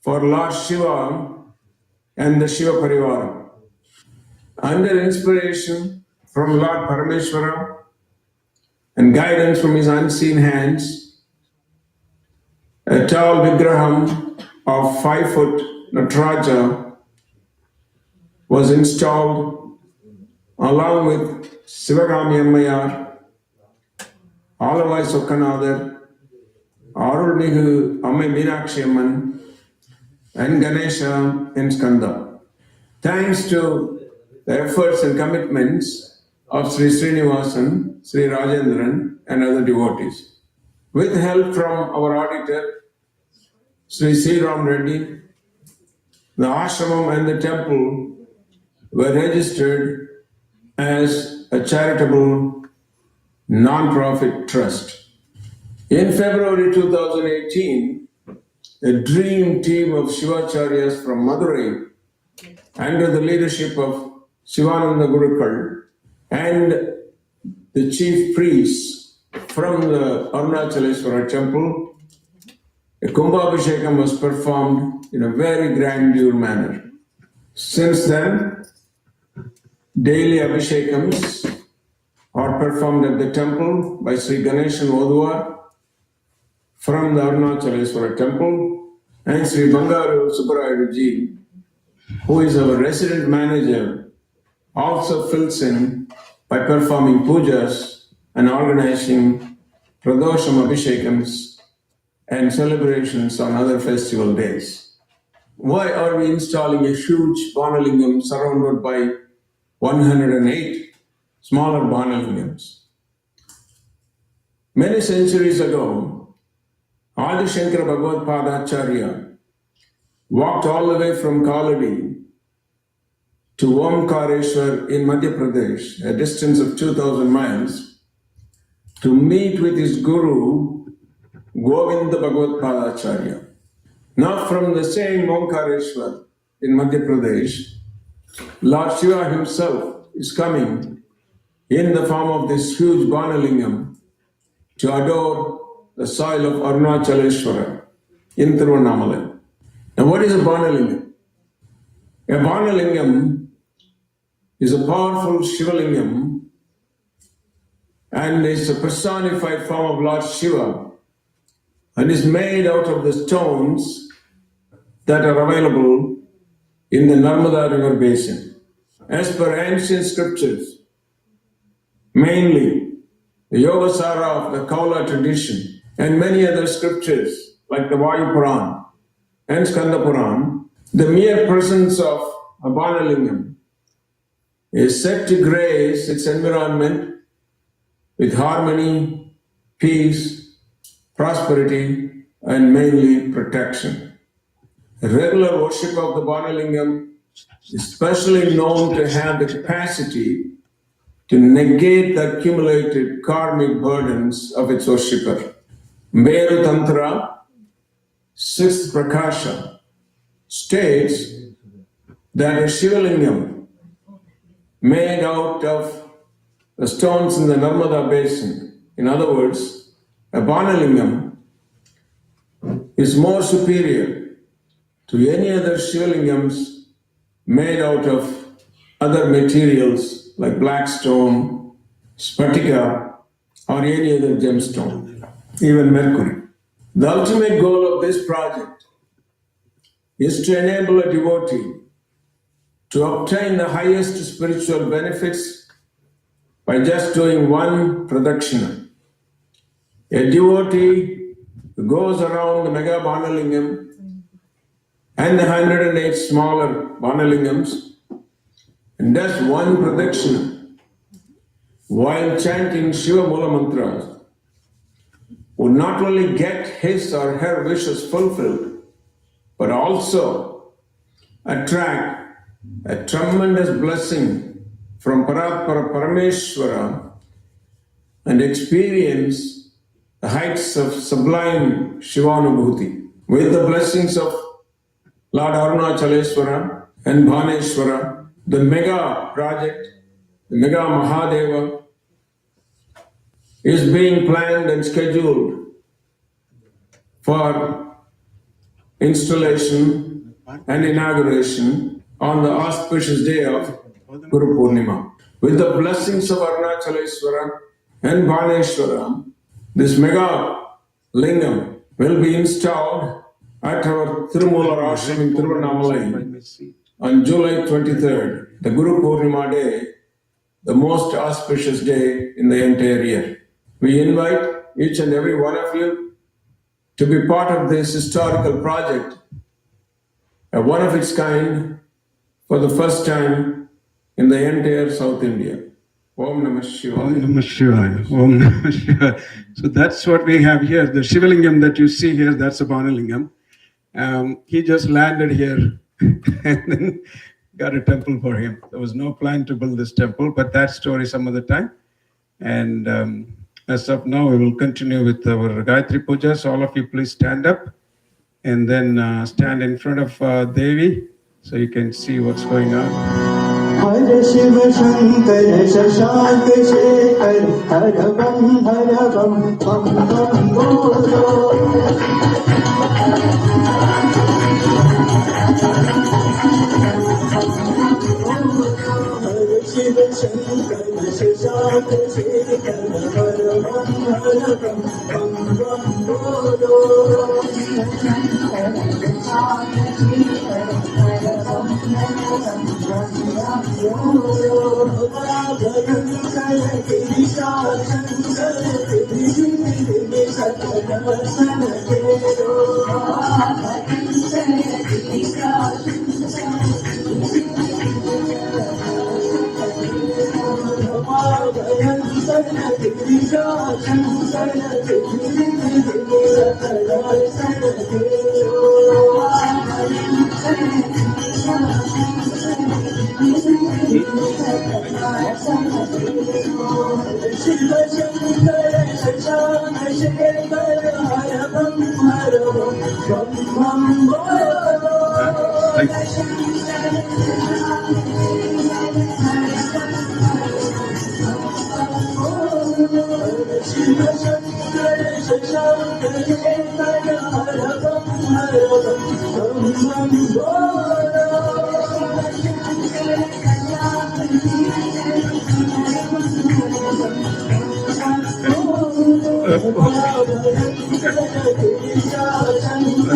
for Lord Shiva and the Shiva Parivara. Under inspiration from Lord Parameshwara and guidance from his unseen hands, a tall Vigraham of 5-foot Nataraja was installed along with Sivagami Ammayar, Alavai Sokkanadar, Arulmigu Ammai Meenakshi Amman, and Ganesha and Skanda. Thanks to the efforts and commitments of Sri Srinivasan, Sri Rajendran, and other devotees. With help from our auditor, Sri C. Ram Reddy, the ashramam and the temple were registered as a charitable non-profit trust. In February 2018, a dream team of Shivacharyas from Madurai, under the leadership of Shivananda Gurukul and the chief priests from the Arunachaleswara temple, a Kumbhabhishekam was performed in a very grandeur manner. Since then, daily Abhishekams are performed at the temple by Sri Ganeshan Oduar from the Arunachaleswara temple, and Sri Bangaru Subbarayaji, who is our resident manager, also fills in by performing pujas and organizing Pradosham Abhishekams and celebrations on other festival days. Why are we installing a huge Banalingam surrounded by 108 smaller Banalingams? Many centuries ago, Adi Shankara Bhagavad Padacharya walked all the way from Kaladi to Omkareshwar in Madhya Pradesh, a distance of 2,000 miles, to meet with his guru, Govinda Bhagavad Padacharya. Now from the same Omkareshwar in Madhya Pradesh, Lord Shiva himself is coming in the form of this huge Banalingam to adore the soil of Arunachaleswara in Tiruvannamalai. Now what is a Banalingam? A Banalingam is a powerful Shivalingam and is a personified form of Lord Shiva and is made out of the stones that are available in the Narmada River basin. As per ancient scriptures, mainly the Yogasara of the Kaula tradition and many other scriptures like the Vayu Puran and Skanda Puran, the mere presence of a Banalingam is said to grace its environment with harmony, peace, prosperity, and mainly protection. Regular worship of the Banalingam is especially known to have the capacity to negate the accumulated karmic burdens of its worshipper. Meru Tantra, 6th Prakasha, states that a Shivalingam made out of the stones in the Narmada basin, in other words, a Banalingam, is more superior to any other Shivalingams made out of other materials like black stone, spatika, or any other gemstone, even mercury. The ultimate goal of this project is to enable a devotee to obtain the highest spiritual benefits by just doing one pradakshina. A devotee goes around the mega Banalingam and the 108 smaller Banalingams and does one pradakshina while chanting Shiva Mula mantras would not only get his or her wishes fulfilled, but also attract a tremendous blessing from Paratpara Parameshwara and experience the heights of sublime Shivanubhuti. With the blessings of Lord Arunachaleswara and Bhaneshwara, the mega project, the mega Mahadeva, is being planned and scheduled for installation and inauguration on the auspicious day of Guru Purnima. With the blessings of Arunachaleswara and Bhaneshwara, this mega lingam will be installed at our Tirumala Ashram in Tiruvannamalai on July 23rd, the Guru Purnima day, the most auspicious day in the entire year. We invite each and every one of you to be part of this historical project, one of its kind, for the first time in the entire South India. Om Namah Shivaya. Om Namah Shivaya. Om Namah Shivaya. So that's what we have here. The Shivalingam that you see here, that's a Banalingam. He just landed here and then got a temple for him. There was no plan to build this temple, but that story some other time. And as of now, we will continue with our Gayathri Puja. So all of you please stand up and then stand in front of Devi so you can see what's going on. हर शिव शंकर शशांक शेखर हर बम बम बोलो हर शिव शंकर शशांक शेखर हर बम बोलो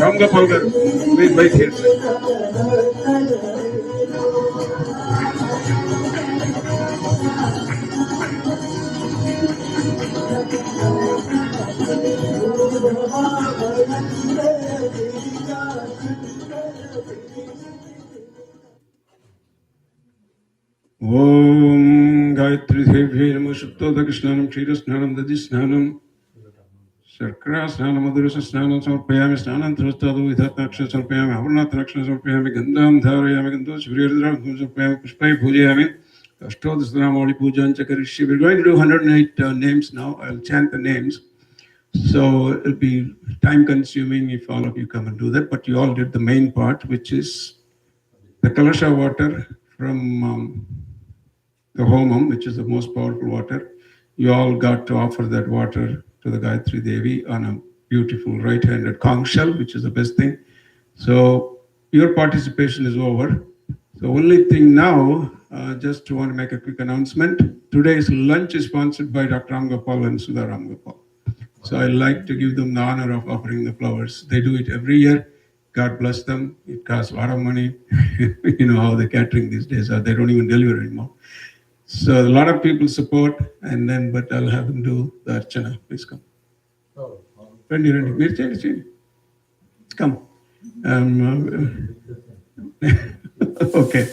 Ramgopal garu, please wait here. Om Gayathri Devi Namo Shuktoda Krishnanam Kshiras Snanam Dadi Snanam Sarkara Snanam Madhurasa Snanam Samarpayami Snanam Trastadu Vidhatnaksha Samarpayami Avarnathnaksha Samarpayami Gandham Dharayami Gandhos Vrirdram Samarpayami Pushpai Pujayami Ashtodasnamali Pujan Chakarishi. We're going to do 108 names now. I'll chant the names. So it'll be time consuming if all of you come and do that, but you all did the main part, which is the Kalasha water from the Homam, which is the most powerful water. You all got to offer that water to the Gayathri Devi on a beautiful right-handed conch shell, which is the best thing. So your participation is over. The only thing now, just want to make a quick announcement. Today's lunch is sponsored by Dr. Ramgopal and Sudha Ramgopal. So I like to give them the honor of offering the flowers. They do it every year. God bless them. It costs a lot of money. You know how the catering these days are. They don't even deliver anymore. So a lot of people support, and then, but I'll have them do the Archana. Please come. Ready. Come. Okay.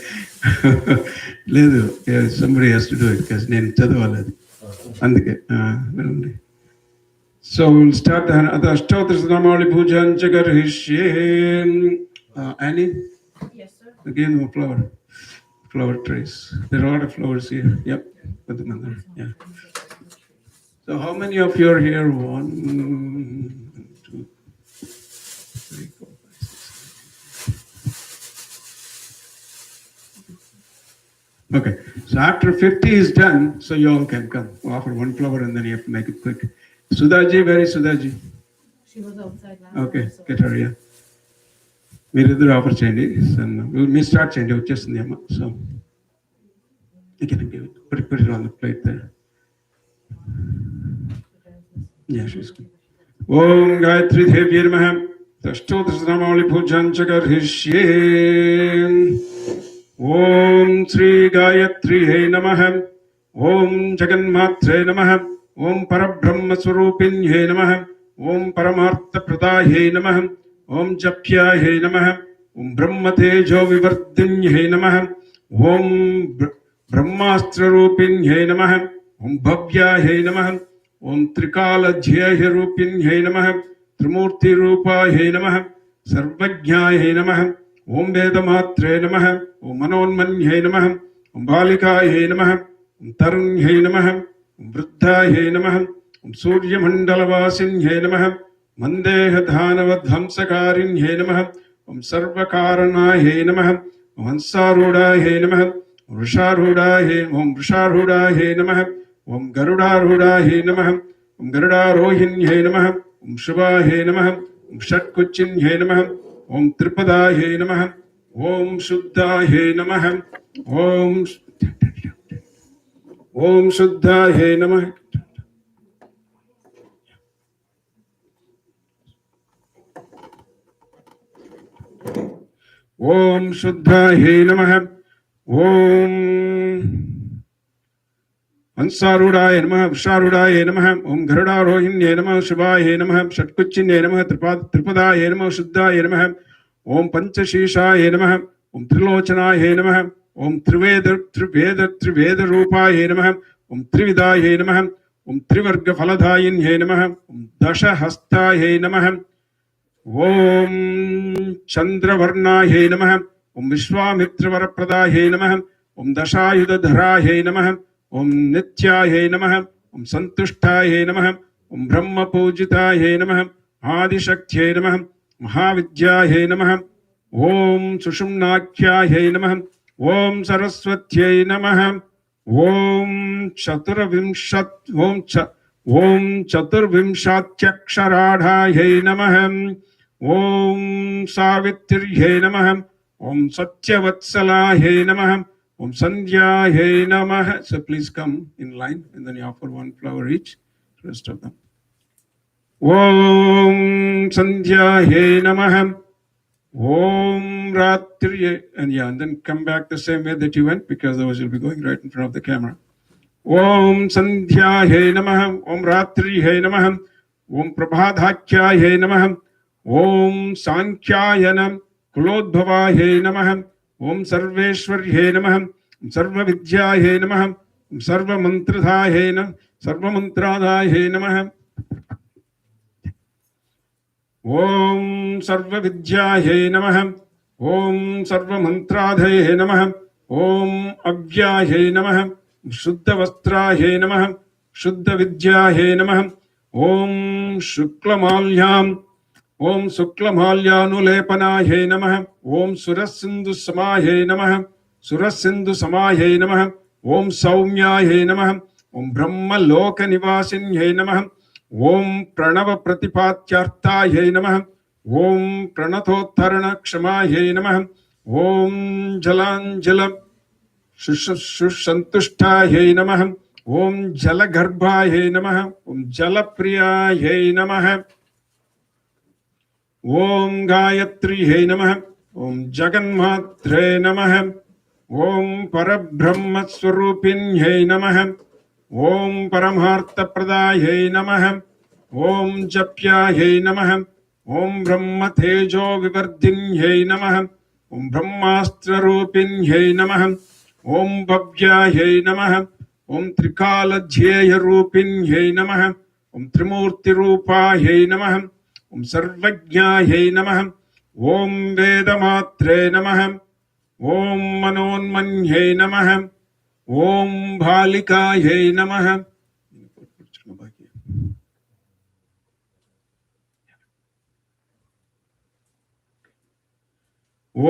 Yeah, somebody has to do it because name Chadwaladi. So we'll start the Ashtodasnamali Pujan Jagarhishye. Annie? Yes, sir. Again, a flower trays. There are a lot of flowers here. Yep. Yeah. So how many of you are here? 1, 2, 3, 4, 5, 6. Okay. So after 50 is done, so you all can come. Offer one flower and then you have to make it quick. Sudhaji, where is Sudhaji? She was outside last Okay, so. get her, yeah. Meeriddharu offer cheyandi. We start cheyandi, vachesthundi amma. So you can give it. Put it on the plate there. Yeah, she's good. Om Gayathri Devi Namaha. Ashtodasnamali Pujan Jagarhishye. Om Sri Gayathri He Namaha. Om Jaganmatre Namaha. Om Parabrahma Swarupinye Namaha. Om Paramartha Pradaye Namaha. Om Japya He Namaha. Om Brahmatejo Vivardinye Namaha. Om Brahmastra Rupinye Namaha. Om Bhavya He Namaha. Om Trikala Jaya Rupinye Namaha. Trimurti Rupa He Namaha. Sarvajna He Namaha. Om Vedamatre Namaha. Om Manonmanye Namaha. Om Balika He Namaha. Om Tarun He Namaha. Om Vruddha He Namaha. Om Surya Mandalavasin He Namaha. Mandeha Dhanavadhamsakarin He Namaha. Om Sarvakarana He Namaha. Om Hansaruda He Namaha. वृषारूढाये नमः ॐ गरुडारूढाये नमः ॐ गरुडारोहिण्ये नमः ॐ शुभाये नमः ॐ षट्कुच्चिन्ये नमः ॐ त्रिपदाये नमः ॐ शुद्धाये नमः ॐ शुद्धाये नमः ॐ शुद्धाये नमः ॐ हंसारूढाय नमः वृषारूढाय नमः ॐ गरुडारोहिण्ये नमः शुभाय नमः षट्कुच्चिन्ये नमः त्रिपदाय नमः शुद्धाय नमः ॐ पंचशीर्षाय नमः ॐ त्रिलोचनाय नमः ॐ त्रिवेदरूपाय नमः ॐ त्रिविधाय नमः ॐ त्रिवर्गफलदायिन्ये नमः ॐ दशहस्ताय नमः ॐ चन्द्रवर्णाय नमः ॐ विश्वामित्रवरप्रदाय नमः ॐ दशायुधधराय नमः ॐ नित्याय नमः ॐ सन्तुष्टाय नमः ॐ ब्रह्मपूजिताय नमः आदिशक्त्यै नमः महाविद्याय नमः ॐ सुषुम्नाख्याय नमः ॐ सरस्वत्यै नमः ॐ चतुर्विंशत्यक्षराढायै नमः ॐ सावित्र्यै नमः ॐ सत्यवत्सलायै नमः ॐ संध्यायै नमः. So please come in line and then you offer one flower each. Rest of them. ॐ संध्यायै नमः ॐ रात्रियै, and yeah, and then come back the same way that you went, because otherwise you'll be going right in front of the camera. ॐ संध्यायै नमः ॐ रात्रियै नमः ॐ प्रभाधाख्यायै नमः ॐ सांख्यायन कुलोद्भवायै नमः ॐ सर्वेश्वर्यै नमः सर्वविद्यायै नमः सर्वमन्त्रधायै नमः सर्वमन्त्राधायै नमः ॐ सर्वविद्यायै नमः ॐ सर्वमन्त्राधये नमः ॐ अव्यायै नमः शुद्धवस्त्रायै नमः शुद्धविद्यायै नमः ॐ शुक्लमाल्याम् ॐ शुक्लमाल्यानुलेपनायै नमः ॐ सुरसिन्धुसमायै नमः सुरसिन्धुसमायै नमः ॐ सौम्यायै नमः ॐ ब्रह्मलोकनिवासिन्यै नमः ॐ प्रणवप्रतिपात्यार्थायै नमः ॐ प्रणतोत्तरणक्षमायै नमः ॐ जलाञ्जल सुसन्तुष्टायै नमः ॐ जलगर्भायै नमः ॐ जलप्रियायै नमः ॐ गायत्र्यै नमः ॐ जगन्मात्रे नमः ॐ परब्रह्मस्वरूपिण्यै नमः ॐ परमार्थप्रदायै नमः ॐ जप्यायै नमः ॐ ब्रह्मतेजो विवर्धिन्यै नमः ॐ ब्रह्मास्त्ररूपिण्यै नमः ॐ भव्यायै नमः ॐ त्रिकालध्येयरूपिण्यै नमः ॐ त्रिमूर्तिरूपायै नमः ॐ सर्वज्ञायै नमः ॐ वेदमात्रे नमः ॐ मनोन्मन्यै नमः ॐ भालिकायै नमः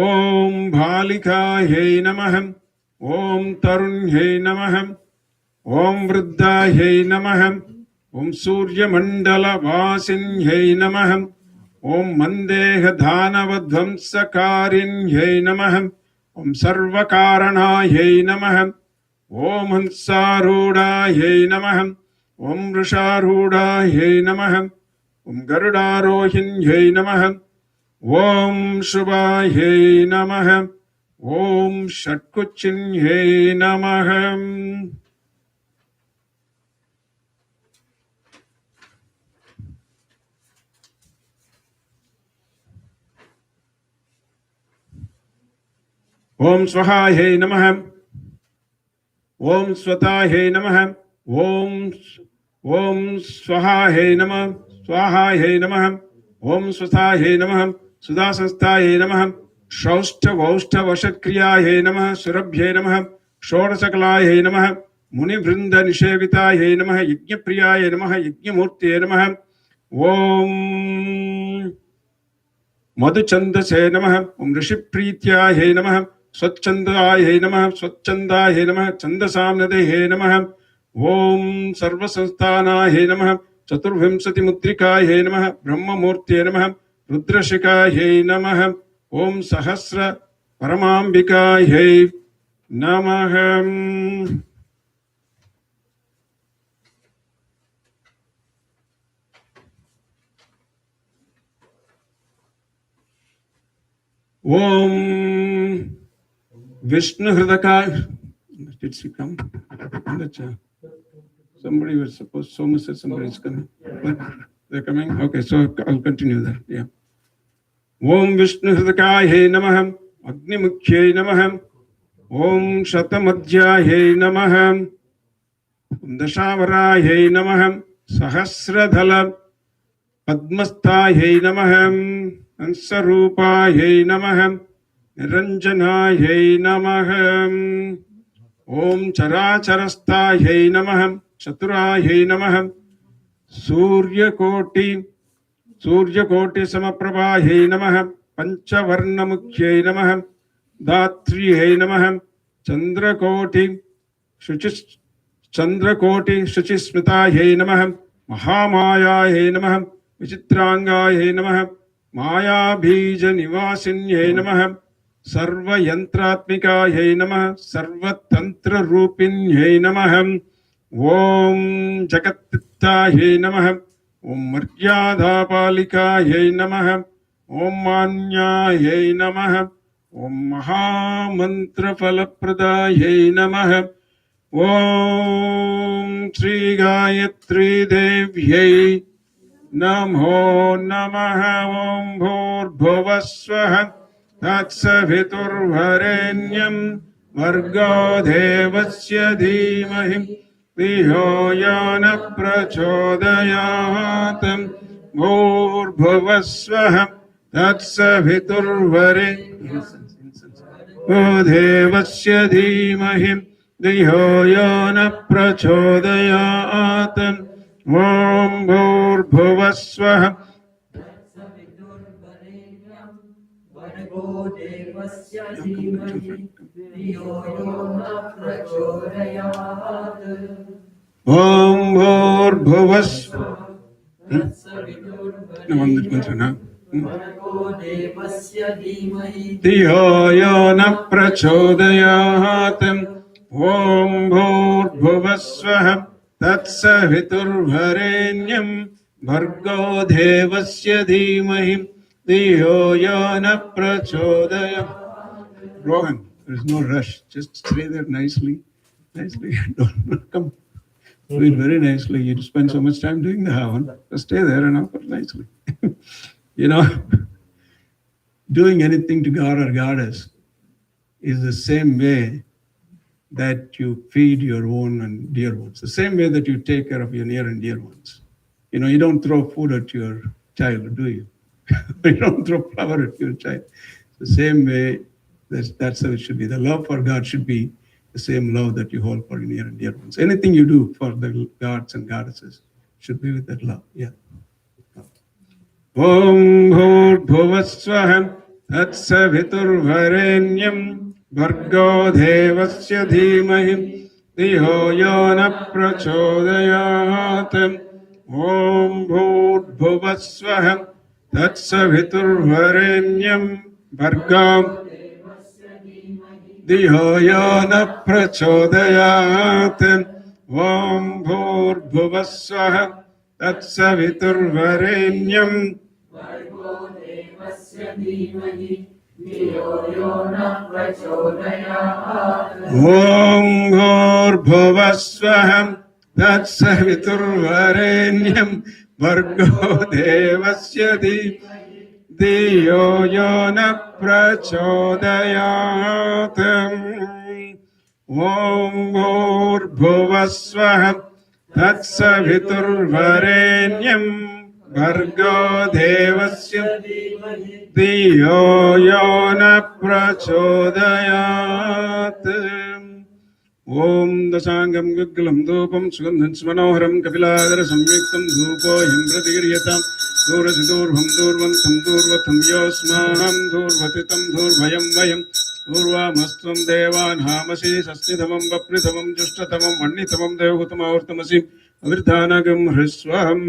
ॐ भालिकायै नमः ॐ तरुण्यै नमः ॐ वृद्धायै नमः ॐ सूर्यमण्डलवासिन्यै नमः ॐ मन्देहदानवध्वंसकारिण्यै नमः ॐ सर्वकारणायै नमः ॐ हंसारूढायै नमः ॐ वृषारूढायै नमः ॐ गरुडारोहिण्यै नमः ॐ शुभायै नमः ॐ षट्कुच्चिन्यै नमः ॐ स्वाहायै नमः ॐ स्वतायै नमः ॐ स्वाहायै नमः स्वाहायै नमः ॐ स्वतायै नमः सुधासंस्थायै नमः शौष्ठवौष्ठवशक्रियायै नमः सुरभ्यै नमः षोडशकलायै नमः मुनिवृन्दनिषेवितायै नमः यज्ञप्रियायै नमः यज्ञमूर्तये नमः ॐ मधुचन्दसे नमः ॐ ऋषिप्रीत्यायै नमः स्वच्छंदाय नमः स्वच्छंदाय नमः छंदसाम्नदेहे नमः ओम सर्वसंस्थानाय नमः चतुर्विंशति मुद्रिकाय नमः ब्रह्ममूर्तये नमः रुद्रशिखाय नमः ओम सहस्र परमांबिकाय नमः ओम Vishnu Hridakaya. Did she come? Somebody was supposed, Soma said somebody is coming. What? They're coming? Okay, so I'll continue that. Yeah. Om Vishnu Hridakaya Namah. Agni Mukhya Namah. Om Shatamadhyaya Namah. Om Dashavaraya Namah. Sahasradhala Padmastaya Namah. Ansarupaya Namah. Niranjanaya Namah. Om Characharastaya Namah. Chaturaya Namah. Surya Koti Samaprabhaya Namah. Panchavarnamukhya Namah. Dhatriyaya Namah. Chandrakoti Shuchismitaya Namah. Mahamayaya Namah. Vichitrangaya Namah. Maya Bija Nivasinyaya Namah. Sarva Yantratmikaya Namah. Sarva Tantra Rupinyaya Namah. Om Jagatitaya Namah. Om Maryada Palikaya Namah. Om Manyaya Namah. Om Mahamantra Falapradaya Namah. Om Sri Gayathri Devyai Namo Namah. Om Bhurbhuvasvaha Tatsaviturvarenyam Vargo Devasya Dhimahi Dhiyo Yana Prachodayat Bhurbhuvasvaha Tatsaviturvarenyam Devasya Dhimahi Dhiyo Yana Prachodayat Om Bhurbhuvasvaha Om Bhurbhuvasvaha Dhiyo Yana Prachodayat Om Bhurbhuvasvaha Tatsaviturvarenyam Bhargo Devasya Dhimahi Dhiyo Yana Prachodayat. Rohan, there is no rush. Just stay there nicely. Nicely. Don't come. Do it very nicely. You spend so much time doing the Havan. Just stay there and offer nicely. You know, doing anything to God or goddess is the same way that you feed your own and dear ones. The same way that you take care of your near and dear ones. You know, you don't throw food at your child, do you? You don't throw flour at your child. The same way, that's how it should be. The love for God should be the same love that you hold for your near and dear ones. Anything you do for the gods and goddesses should be with that love. Yeah. Om Bhurbhuvasvaha Tatsaviturvarenyam Bhargo Devasya Dhimahi Dhiyo Yana Prachodayat Om Bhurbhuvasvaha Tatsaviturvarenyam Bhargo Dhiyo Yana Prachodayat Om Bhurbhuvasvaha Tatsaviturvarenyam Om Bhurbhuvasvaha Tatsaviturvarenyam Bhargo Devasya Dhiyo Yana Prachodayat Om Bhurbhuvasvaha Tatsaviturvarenyam Bhargo Devasya Dhiyo Yana Prachodayat Om Dasangam Guglam Dupam Sugandhan Smanoharam Kapiladara Samyuktam Dhupo Himpratigiryatam Durasidur Durvantam Durvatam Yosmaham Durvatitam Durvayam Vayam पूर्वामस्त्वं देवान्हामसि षष्ठितमं वप्रितमं जुष्टतमं वह्नितमं देवहूतमावर्तमसि अवृधानगं हृस्वहं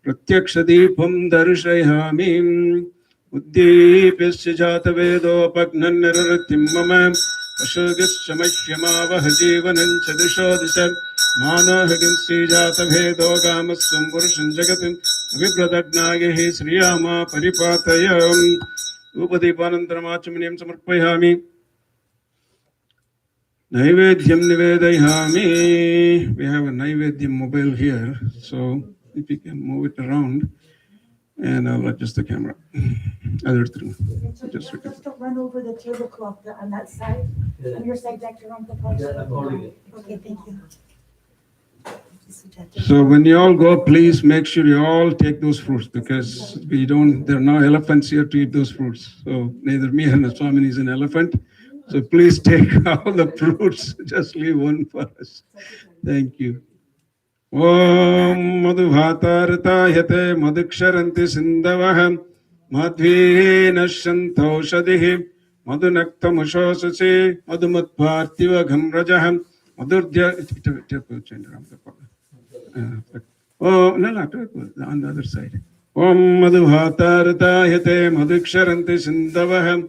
प्रत्यक्षदीपं दर्शयामि उद्दीप्यस्य जातवेदोपघ्नन्निरृतिं मम अशोगिश्च मह्यमावह जीवनं च दिशो दिश मानोहगिं श्रीजातभेदो गामस्त्वं पुरुषं जगतिम् अभिप्रदग्नायैः श्रियामा परिपातय धूपदीपानन्तरमाचमनीं समर्पयामि नैवेद्यं निवेदयामि. We have a Naivedyam mobile here, so if you can move it around and I'll adjust the camera. Just don't run over the tablecloth on that side, on your side, Dr. Uncle. Okay, thank you. So when you all go, please make sure you all take those fruits because there are no elephants here to eat those fruits. So neither me nor Swamini is an elephant. So please take all the fruits, just leave one for us. Thank you. Om madhuvatartayate madhuksharanti sindavaham madhvinashantaushadihim madhunaktamushosase madhumatpartivagam rajaham madhurdya. Oh, no, on the other side. Om madhuvatartayate madhuksharanti sindavaham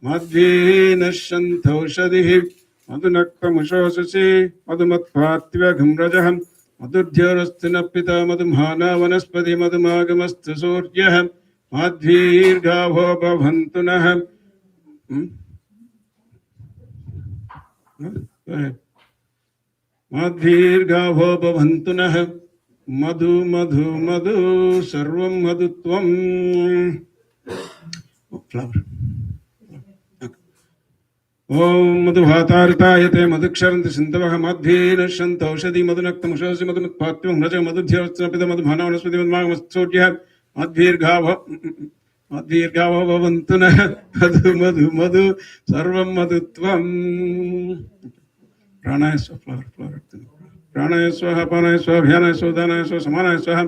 madhvinashantaushadihim madhunaktamushosase madhumatpartivagam rajaham madhudyarastinapita madhumhana vanaspati madhumagamastu suryah madhvirgavo bhavantunah. Go ahead. madhvirgavo bhavantunah madhu madhu madhu sarvam madhutvam. Flower. Om madhuvatartayate madhuksharanti sindavah madhvinashanta aushadhi madhunaktamushasi madhumatpatyam raja madhudhyarastinapita madhumhana vanaspati madhumagamastu madhvirgavo bhavantunah madhu madhu madhu sarvam madhutvam. Pranaya swaha, flower. Pranaya swaha, panaya swaha, bhyanaya swaha, dhanaya swaha, samanaya swaha,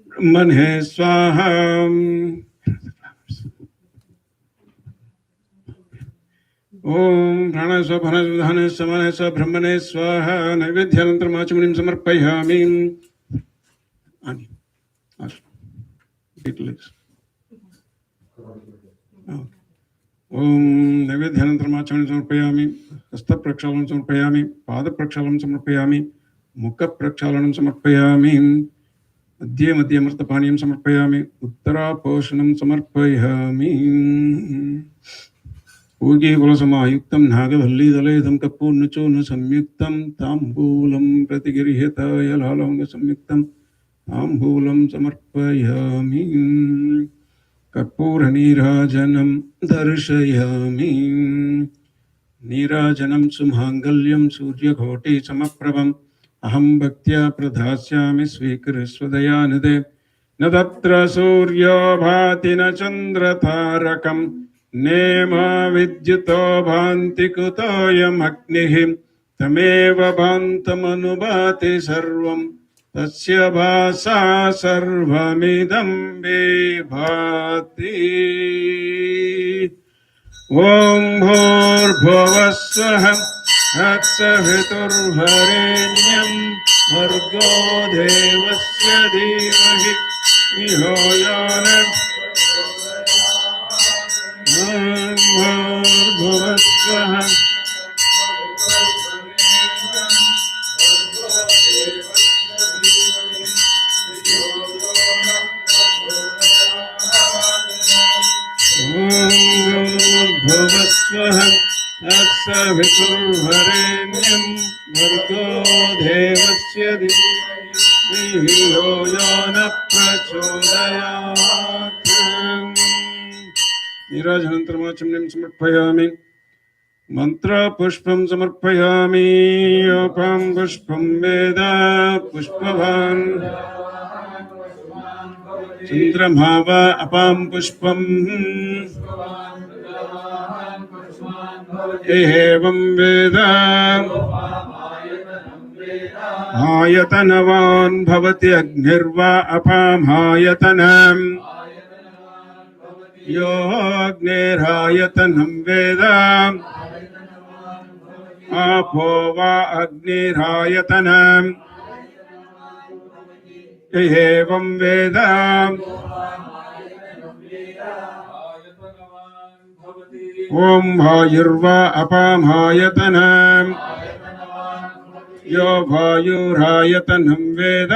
brahmane swaha. Om pranaya swaha, panaya swaha, dhanaya swaha, samanaya swaha, brahmane swaha. Naivedhyanantaram achamanim samarpayami. Ani. Om naivedhyanantaram achamanim samarpayami. Hasta prakshalanam samarpayami. Pada prakshalanam samarpayami. Mukha prakshalanam samarpayami. Madhye madhye amartapaniyam samarpayami. Uttara poshanam samarpayami. Ugi kulasamayuktam nagavallidaledam kapurnachona samyuktam tambulam pratigirhyataya lalavanga samyuktam tambulam samarpayami. Kapura nirajanam darshayami. Nirajanam sumhangalyam surya ghoti samaprabam aham bhaktya pradhasyami svikarasvadayanade nadatra surya bhati na chandra tarakam nema vidyuto bhanti kutoyam agnihim tameva bhantamanubhati sarvam tasya bhasa sarvamidam vibhati. Om bhurbhuvasvah tatsaviturvarenyam bhargo devasya dhimahi dhiyo yana bhurbhuvasvah Bhuvasvah tatsaviturvarenyam bhargo devasya dhimahi dhiyo yana prachodayat. Nirajanantaram achamanim samarpayami. Mantra pushpam samarpayami. Apam pushpam veda pushpavan Chandramava apam pushpam evam veda ayatanavan bhavati agnirva apam ayatanam yo agnirayatanam veda आपो वा अग्निरायतनम् एवं वेद ॐ वायुर्वा अपामायतनम् यो वायुरायतनं वेद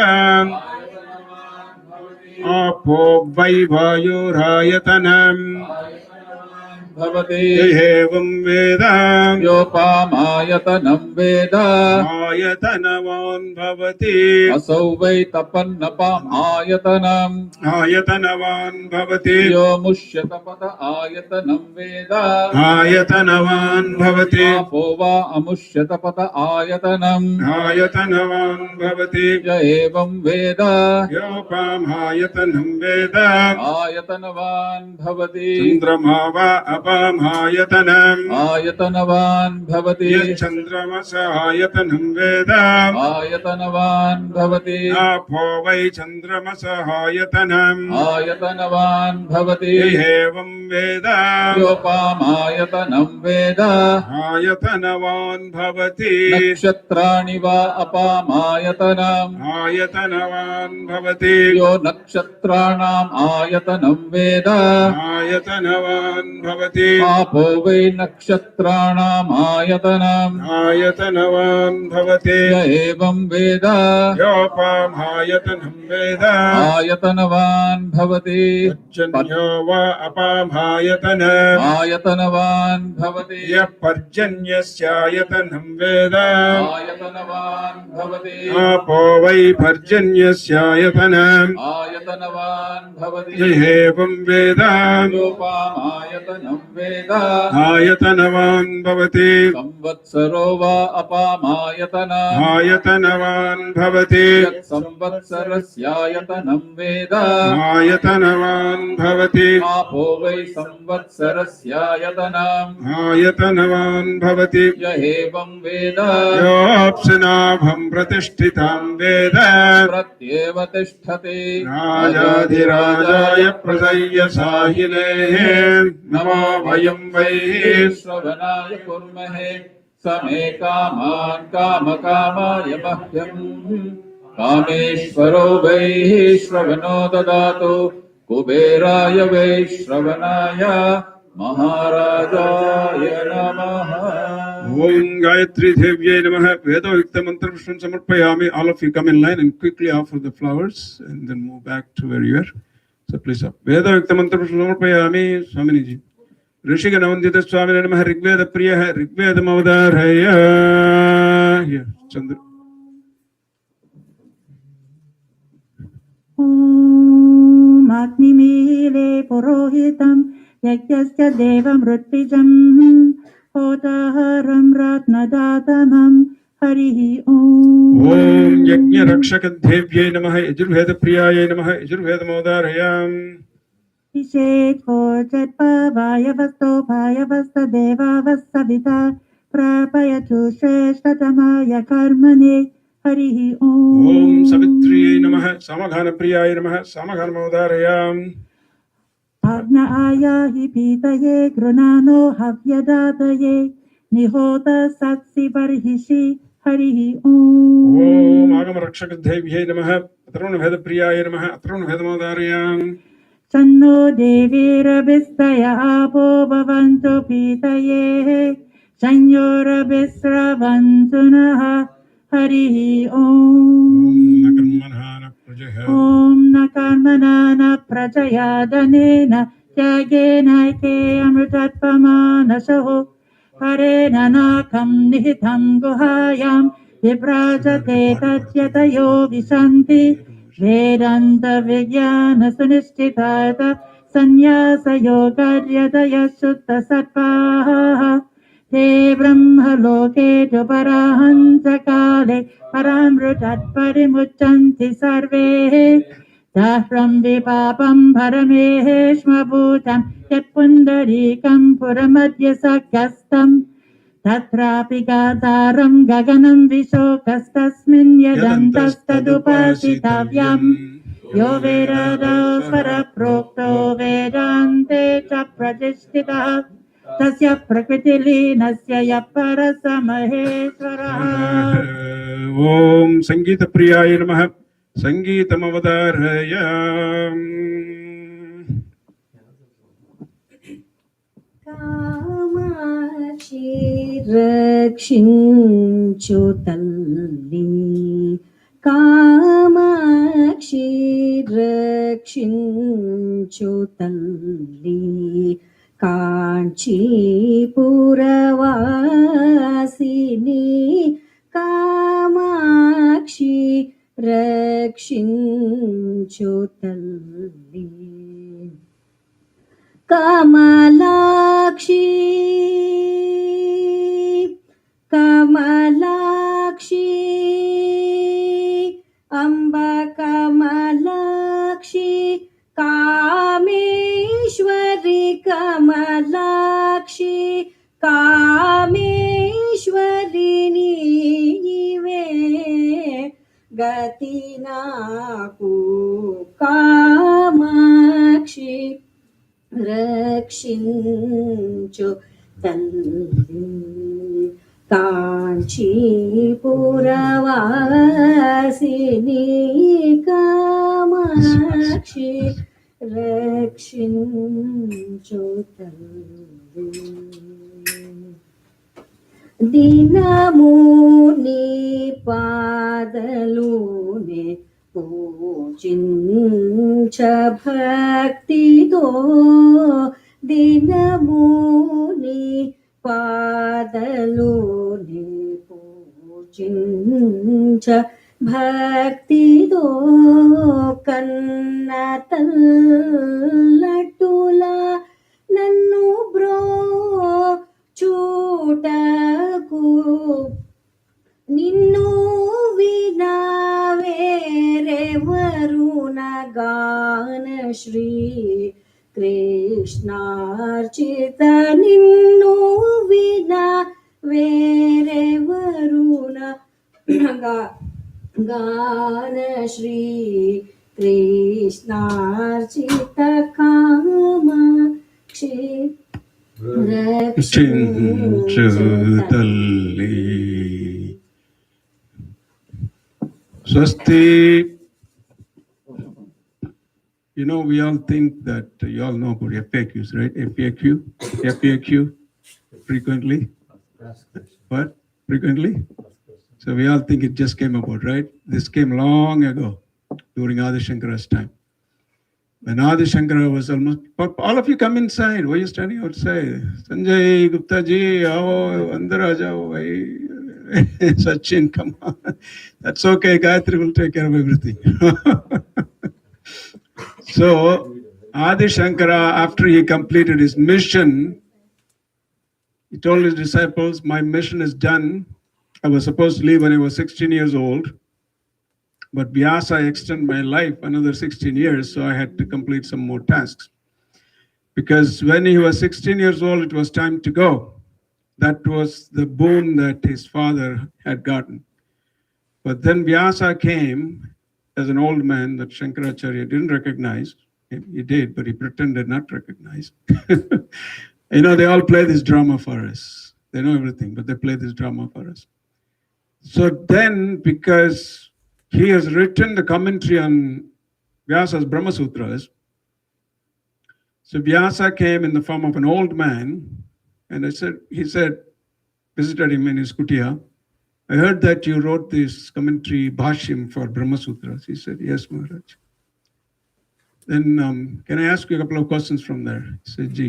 आपो वै वायुरायतनम् एवं वेद योपामायतनं वेद आयतनवान् भवति असौ वै तपन्नपाम् आयतनम् आयतनवान् भवति यो मुष्यतपत आयतनं वेद आयतनवान् भवति आपो वा अमुष्यतपत आयतनम् आयतनवान् भवति य एवं वेद योपामायतनं वेद आयतनवान् भवति चन्द्रमा वा अपामायतनम् आयतनवान् भवति यश्चन्द्रमस आयतनं वेद आयतनवान् भवति आपो वै चन्द्रमस आयतनम् आयतनवान् भवति एवं वेद योपामायतनं वेद आयतनवान् भवति नक्षत्राणि वा अपामायतनम् आयतनवान् भवति यो नक्षत्राणाम् आयतनं वेद आयतनवान् भवति आपो वै नक्षत्राणाम् आयतनम् आयतनवान् भवति य एवं वेद योपामायतनं वेद आयतनवान् भवति पर्जन्यो वा अपामायतनम् आयतनवान् भवति यः पर्जन्यस्यायतनं वेद आयतनवान् भवति आपो वै पर्जन्यस्यायतनम् आयतनवान् भवति एवं वेद योपामायतनं वेद आयतनवान् भवति संवत्सरो वा अपामायतनम् आयतनवान् भवति यत् संवत्सरस्यायतनं वेद आयतनवान् भवति आपो वै संवत्सरस्यायतनम् आयतनवान् भवति य एवं वेद योऽप्सुनाभं प्रतिष्ठितं वेद प्रत्येव तिष्ठति राजाधिराजाय प्रसय्य साहिलेः नमो वयं वै श्रवणाय कुर्महे समे कामान् कामकामाय मह्यम् कामेश्वरो वै श्रवणो ददातु कुबेराय वै श्रवणाय महाराजाय नमः। Om Gayatri Devyai Namaha. Vedavukta mantra pushpam samarpayami. All of you come in line and quickly offer the flowers and then move back to where you are. So please up. Vedavukta mantra pushpam samarpayami. Swamini ji. Rishika Navandita Swamini Namaha. Rigveda Priya Rigveda Mavadharaya. Here, Chandra. ॐ अग्निमीले पुरोहितं यज्ञस्य देवमृत्विजं होताहरं रत्नदातमं हरिः ॐ Om Yajna Rakshaka Devyai Namaha. Yajurveda Priyaya Namaha. Yajurveda Mavadharaya. विशेषोचत्पवाय वस्तोपाय वस्तदेवावस्तविता प्रापयतु श्रेष्ठतमाय कर्मणे हरिः ॐ Om Savitriyai Namaha. Samaghana Priyaya Namaha. Samaghana Mavadharaya. आज्ञायाहि पीतये गृणानो हव्यदातये निहोत सत्सि बर्हिषि हरिः ॐ Om Agama Rakshaka Devyai Namaha. Ataruna Veda Priyaya Namaha. Ataruna Veda Mavadharaya. तन्नो देवीरभिस्तय आपो भवन्तु पीतये संयोरभिस्रवन्तु नः हरिः ॐ ॐ न कर्मणा न प्रजया धनेन त्यागेनैके अमृतत्वमानसः हरेण नाकं निहितं गुहायां विभ्राजते तद्यतयो विशन्ति वेदान्तविज्ञानसुनिश्चितार्थ सन्न्यासयोगर्यदयः शुद्धसत्त्वाः ते ब्रह्मलोके तु पराहंसकाले परामृतत्परिमुच्यन्ति सर्वे दाह्रं विपापं परमेहेष्मभूतं यत्पुण्डरीकं पुरमद्य सख्यस्तम् तत्रापि गातारं गगनं विशोकस्तस्मिन् यदन्तस्तदुपासितव्यम् यो वेदादौ स्वरप्रोक्तो वेदान्ते च प्रतिष्ठितः तस्य प्रकृतिलीनस्य यः परस महेश्वरः Om Sangeeta Priyaya Namaha. Sangeetam Avadaraya. Kamakshi రక్షించు తల్లి కామాక్షి రక్షించు తల్లి కాంచీపురవాసిని కామాక్షి రక్షించు తల్లి కమలాక్షి కమలాక్షి అంబ కమలాక్షి కామేశ్వరి కమలాక్షి కామేశ్వరి నీవే గతి నాకు కామాక్షి రక్షించు తల్లి కాంచీపురవాసిని కామాక్షి రక్షించు తల్లి దినము నీ పాదలునే పూజించ భక్తితో దినముని పాదలుని పూజించ భక్తితో కన్న తల్లటులా నన్ను బ్రో చూటకు నిన్ను వినా వేరెవరున గాన శ్రీ కృష్ణార్చిత నిన్ను వినా వేరెవరున గాన శ్రీ కృష్ణార్చిత కామాక్షి రక్షించు తల్లి. Swasti. You know, we all think that you all know about FAQs, right? FAQ, frequently. What? Frequently? So we all think it just came about, right? This came long ago, during Adi Shankara's time. When Adi Shankara was almost, all of you come inside. Why are you standing outside? Sanjay, Gupta ji, aao, andar aa jao, bhai. Sachin, come on. That's okay. Gayathri will take care of everything. So, Adi Shankara, after he completed his mission, he told his disciples, my mission is done. I was supposed to leave when I was 16 years old. But Vyasa extended my life another 16 years, so I had to complete some more tasks. Because when he was 16 years old, it was time to go. That was the boon that his father had gotten. But then Vyasa came as an old man that Shankaracharya didn't recognize. He did, but he pretended not to recognize. You know, they all play this drama for us. They know everything, but they play this drama for us. So then, because he has written the commentary on Vyasa's Brahma Sutras, so Vyasa came in the form of an old man, and he said, visited him in his kutia. I heard that you wrote this commentary Bhashyam for Brahma Sutras. He said, yes, Maharaj. Then, can I ask you a couple of questions from there? He said, Ji.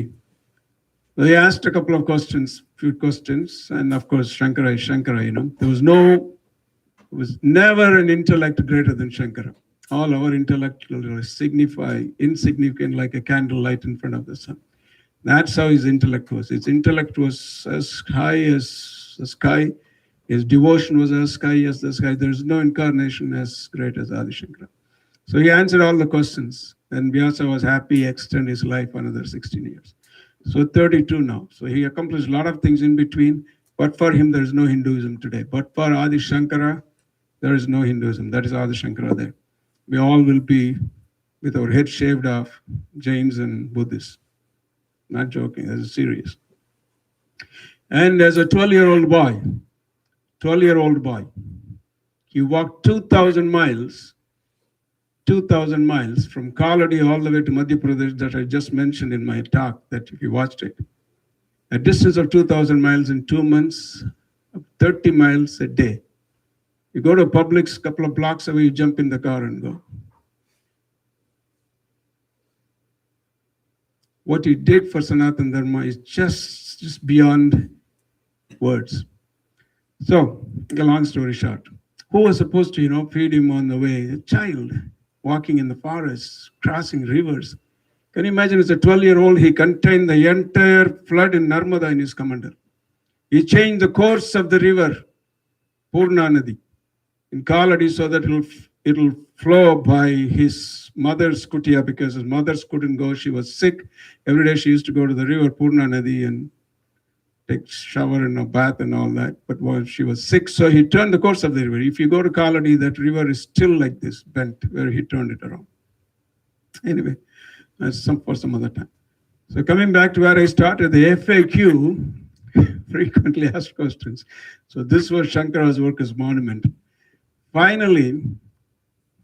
So he asked a couple of questions, few questions, and of course, Shankara is Shankara, you know. There was never an intellect greater than Shankara. All our intellect will signify insignificant like a candle light in front of the sun. That's how his intellect was. His intellect was as high as the sky. His devotion was as high as the sky. There is no incarnation as great as Adi Shankara. So he answered all the questions. And Vyasa was happy, extend his life another 16 years. So 32 now. So he accomplished a lot of things in between. But for him, there is no Hinduism today. But for Adi Shankara, there is no Hinduism. That is Adi Shankara there. We all will be with our head shaved off, Jains and Buddhists. Not joking, this is serious. And as a 12-year-old boy, he walked 2,000 miles from Kaladi all the way to Madhya Pradesh that I just mentioned in my talk, that if you watched it. A distance of 2,000 miles in 2 months, 30 miles a day. You go to Publix, couple of blocks away, you jump in the car and go. What he did for Sanatana Dharma is just beyond words. So, a long story short, who was supposed to, feed him on the way? A child walking in the forest, crossing rivers. Can you imagine, as a 12-year-old, he contained the entire flood in Narmada in his commander. He changed the course of the river, Purna Nadi, in Kaladi, so that it'll flow by his mother's kutia, because his mother's couldn't go. She was sick. Every day she used to go to the river Purna Nadi and take shower and a bath and all that. But while she was sick, so he turned the course of the river. If you go to Kaladi, that river is still like this, bent, where he turned it around. Anyway, that's for some other time. So coming back to where I started, the FAQ, frequently asked questions. So this was Shankara's work as monument. Finally,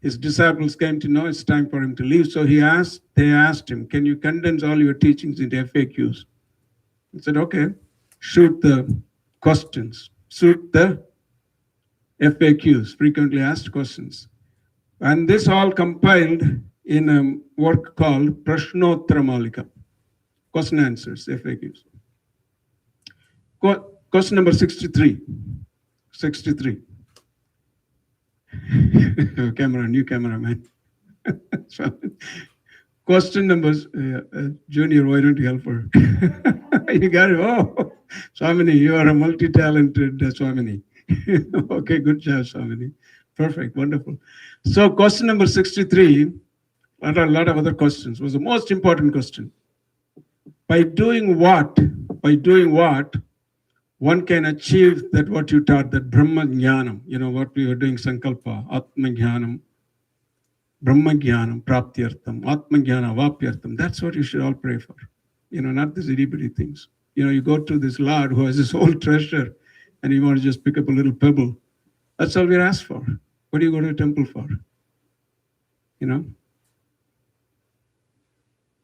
his disciples came to know it's time for him to leave. So they asked him, can you condense all your teachings into FAQs? He said, okay, shoot the questions, shoot the FAQs, frequently asked questions. And this all compiled in a work called Prashnottara Malika, question answers, FAQs. Question number 63. New cameraman. Question numbers, Junior, why don't you help her? You got it. Oh, Swamini, you are a multi-talented Swamini. Okay, good job, Swamini. Perfect, wonderful. So question number 63, a lot of other questions, was the most important question. By doing what one can achieve that what you taught, that Brahma Jnanam, what we were doing, Sankalpa, Atma Jnanam, Brahma Jnanam, Praptyartham, Atma Jnana, Vapyartham. That's what you should all pray for. Not these itty-bitty things. You go to this Lord who has this whole treasure and you want to just pick up a little pebble. That's all we're asked for. What do you go to a temple for?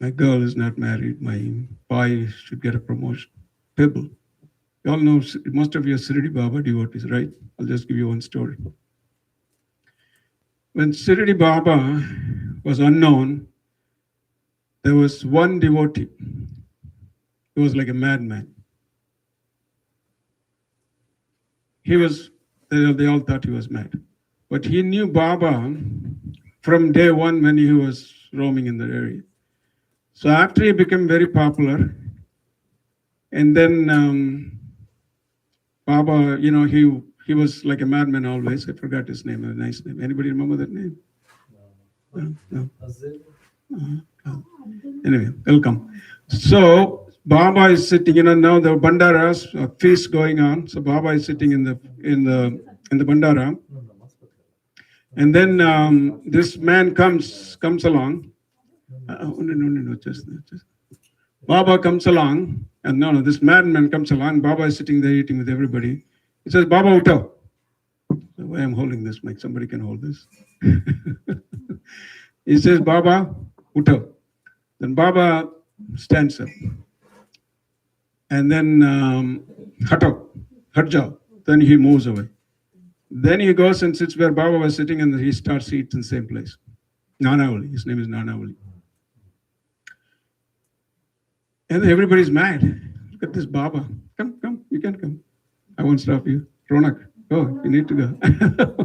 My girl is not married. My boy should get a promotion. Pebble. You all know, most of you are Siridi Baba devotees, right? I'll just give you one story. When Siridi Baba was unknown, there was one devotee. He was like a madman. They all thought he was mad. But he knew Baba from day one when he was roaming in that area. So after he became very popular, and then Baba, he was like a madman always. I forgot his name, a nice name. Anybody remember that name? No. Anyway, welcome. So Baba is sitting, now the Bandaras, a feast going on. So Baba is sitting in the Bandara. And then this man comes along. Baba comes along, and this madman comes along. Baba is sitting there eating with everybody. He says, Baba, uta. The way I'm holding this mic, somebody can hold this. He says, Baba, uta. Then Baba stands up. And then, hatjao. Then he moves away. Then he goes and sits where Baba was sitting, and he starts eating in the same place. Nanavali, his name is Nanavali. And everybody's mad. Look at this Baba. Come, you can come. I won't stop you. Ronak, go, you need to go.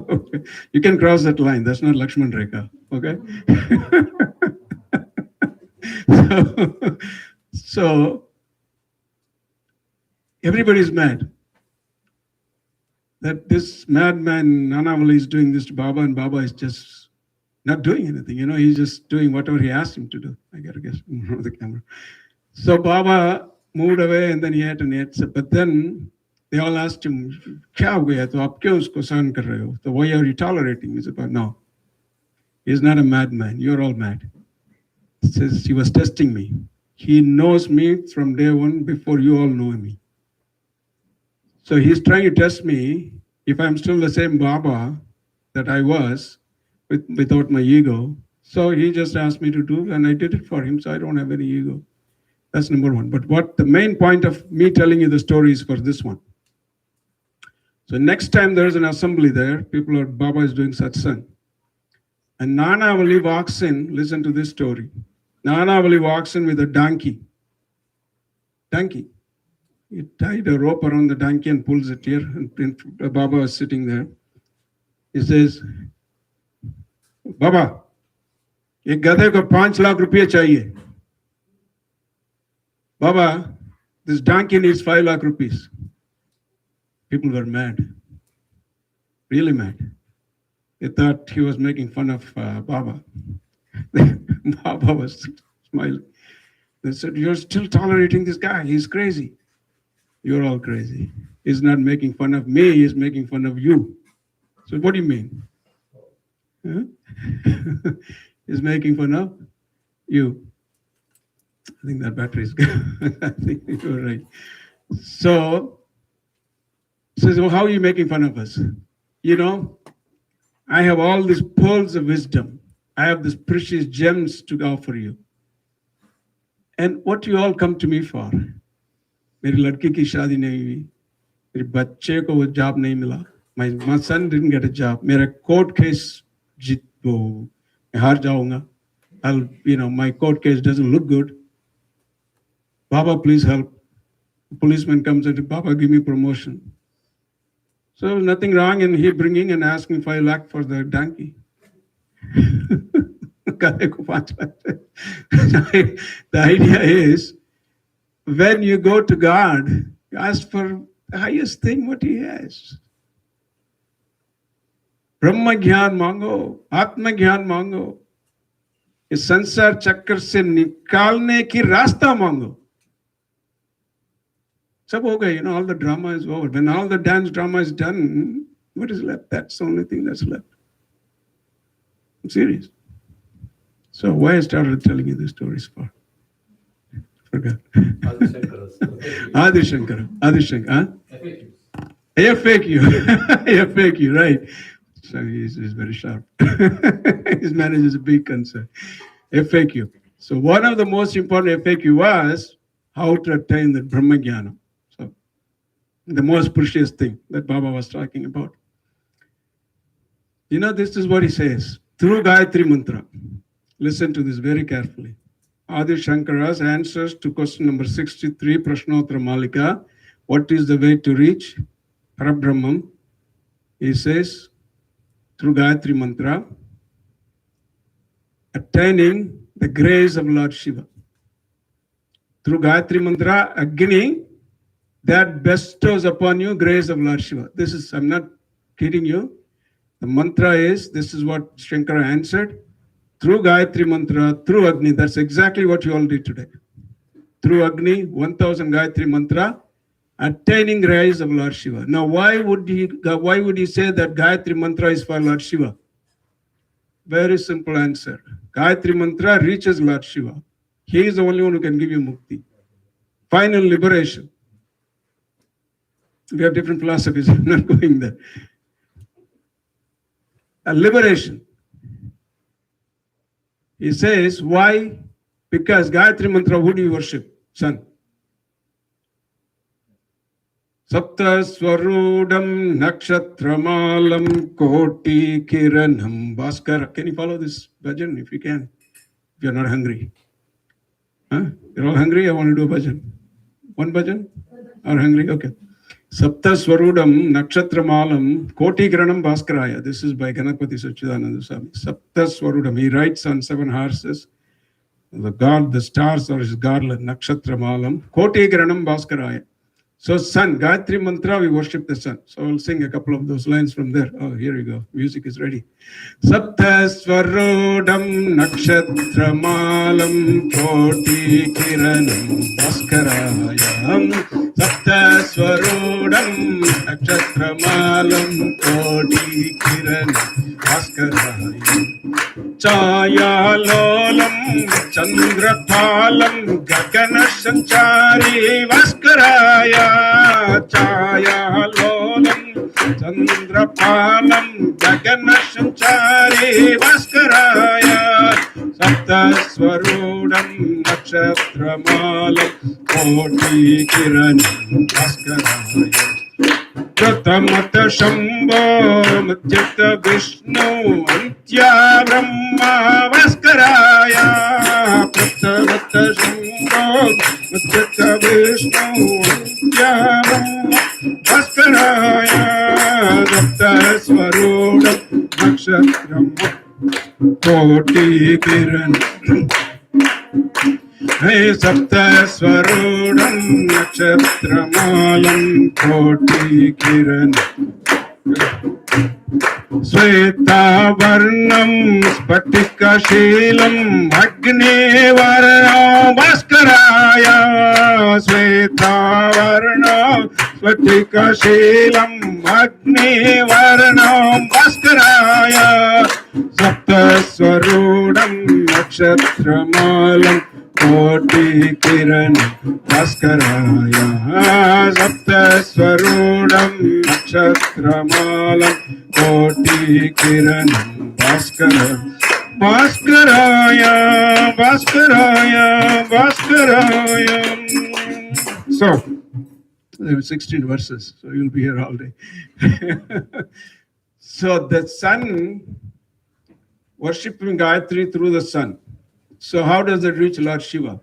Okay. You can cross that line. That's not Lakshman Rekha. Okay? So everybody's mad that this madman Nanavali is doing this to Baba, and Baba is just not doing anything. He's just doing whatever he asked him to do. I gotta guess the camera. So Baba moved away, and then he had an answer. But then they all asked him, "Kya ho gaya? To aap kyun usko sahn kar rahe ho? So why are you tolerating?" He said, "No, he's not a madman. You're all mad." He says, he was testing me. He knows me from day one before you all know me. So he's trying to test me if I'm still the same Baba that I was without my ego. So he just asked me to do, and I did it for him. So I don't have any ego. That's number one. But what the main point of me telling you the story is for this one. So next time there's an assembly there, people are, Baba is doing satsang. And Nanavali walks in, listen to this story. Nanavali walks in with a donkey. Donkey. He tied a rope around the donkey and pulls it here. And Baba is sitting there. He says, Baba, एक गधे को 5 लाख रुपये चाहिए. Baba, this donkey needs 5 lakh rupees. People were mad, really mad. They thought he was making fun of Baba. Baba was smiling. They said, you're still tolerating this guy. He's crazy. You're all crazy. He's not making fun of me. He's making fun of you. So what do you mean? Huh? He's making fun of you. I think that battery is good. I think you're right. So, says, well, how are you making fun of us? You know, I have all these pearls of wisdom. I have these precious gems to offer you. And what do you all come to me for? मेरी लड़की की शादी नहीं हुई, मेरे बच्चे को वो जॉब नहीं मिला, my son didn't get a job, मेरा court case जीत वो मैं हार जाऊंगा, my court case doesn't look good. Baba, please help. The policeman comes and says, Baba, give me promotion. So nothing wrong in he bringing and asking 5 lakh for the donkey. The idea is, when you go to God, you ask for the highest thing what he has. Brahma Gyan मांगो, Atma Gyan मांगो, इस संसार चक्कर से निकालने की रास्ता मांगो. Sab ho gaya, all the drama is over. When all the dance drama is done, what is left? That's the only thing that's left. I'm serious. So why I started telling you the stories for? Forgot. Adi Shankara. Huh? FAQ. FAQ, right. So he's very sharp. His marriage is a big concern. FAQ. So one of the most important FAQ was how to attain the Brahma Jnana. So the most precious thing that Baba was talking about. This is what he says. Through Gayathri Mantra. Listen to this very carefully. Adi Shankara's answers to question number 63, Prashnottara Malika. What is the way to reach Parabrahman? He says, through Gayathri Mantra, attaining the grace of Lord Shiva. Through Gayathri Mantra, Agni, that bestows upon you grace of Lord Shiva. I'm not kidding you. The mantra is, this is what Shankara answered. Through Gayathri Mantra, through Agni, that's exactly what you all did today. Through Agni, 1000 Gayathri Mantra, attaining grace of Lord Shiva. Now, why would he say that Gayathri Mantra is for Lord Shiva? Very simple answer. Gayathri Mantra reaches Lord Shiva. He is the only one who can give you mukti. Final liberation. We have different philosophies. I'm not going there. A liberation. He says, why? Because Gayathri Mantra, who do you worship? Sun. Sapta Swarudam Nakshatramalam Koti Kiranam Bhaskara. Can you follow this bhajan if you can? If you're not hungry. Huh? You're all hungry? I want to do a bhajan. One bhajan? Or hungry? Okay. Sapta Swarudam Nakshatramalam Koti Kiranam Bhaskaraya. This is by Ganapati Sachidananda Swami. Sapta Swarudam. He writes on 7 horses. The stars are his garland. Nakshatramalam Koti Kiranam Bhaskaraya. So sun, Gayathri Mantra, we worship the sun. So I'll sing a couple of those lines from there. Oh, here you go. Music is ready. Sapta Swarodam Nakshatramalam Koti Kiranam Bhaskarayam. Sapta Swarodam Nakshatramalam Koti Kiranam Bhaskarayam. Chaya Lolam Chandrapalam Gagana Sanchari Vaskaraya. ఛాయాలోలం చంద్రపాలం గగన సంచారి భాస్కరాయ సప్తస్వరూఢం నక్షత్రమాలం కోటి కిరణం భాస్కరాయ ప్రథమత శంభో మధ్యత విష్ణు అంత్యా బ్రహ్మ భాస్కరాయ ప్రథమత శంభో మధ్యత విష్ణు అంత్యా బ్రహ్మ భాస్కరాయ దత్త స్వరూఢం నక్షత్రం కోటి కిరణం హే సప్త స్వరూఢం నక్షత్రమాలం కోటి కిరణం శ్వేతావర్ణం స్ఫటికశీలం అగ్నివర్ణో భాస్కరాయ శ్వేతావర్ణో స్ఫటికశీలం అగ్నివర్ణో భాస్కరాయ సప్తస్వరూఢం నక్షత్రమాలం కోటి కిరణం భాస్కరాయ సప్తస్వరూఢం నక్షత్రమాలం కోటి కిరణం Bhaskara భాస్కరాయ భాస్కరాయ భాస్కరాయ. So there were 16 verses, so you'll be here all day. So the sun, worshiping Gayathri through the sun. So how does it reach Lord Shiva?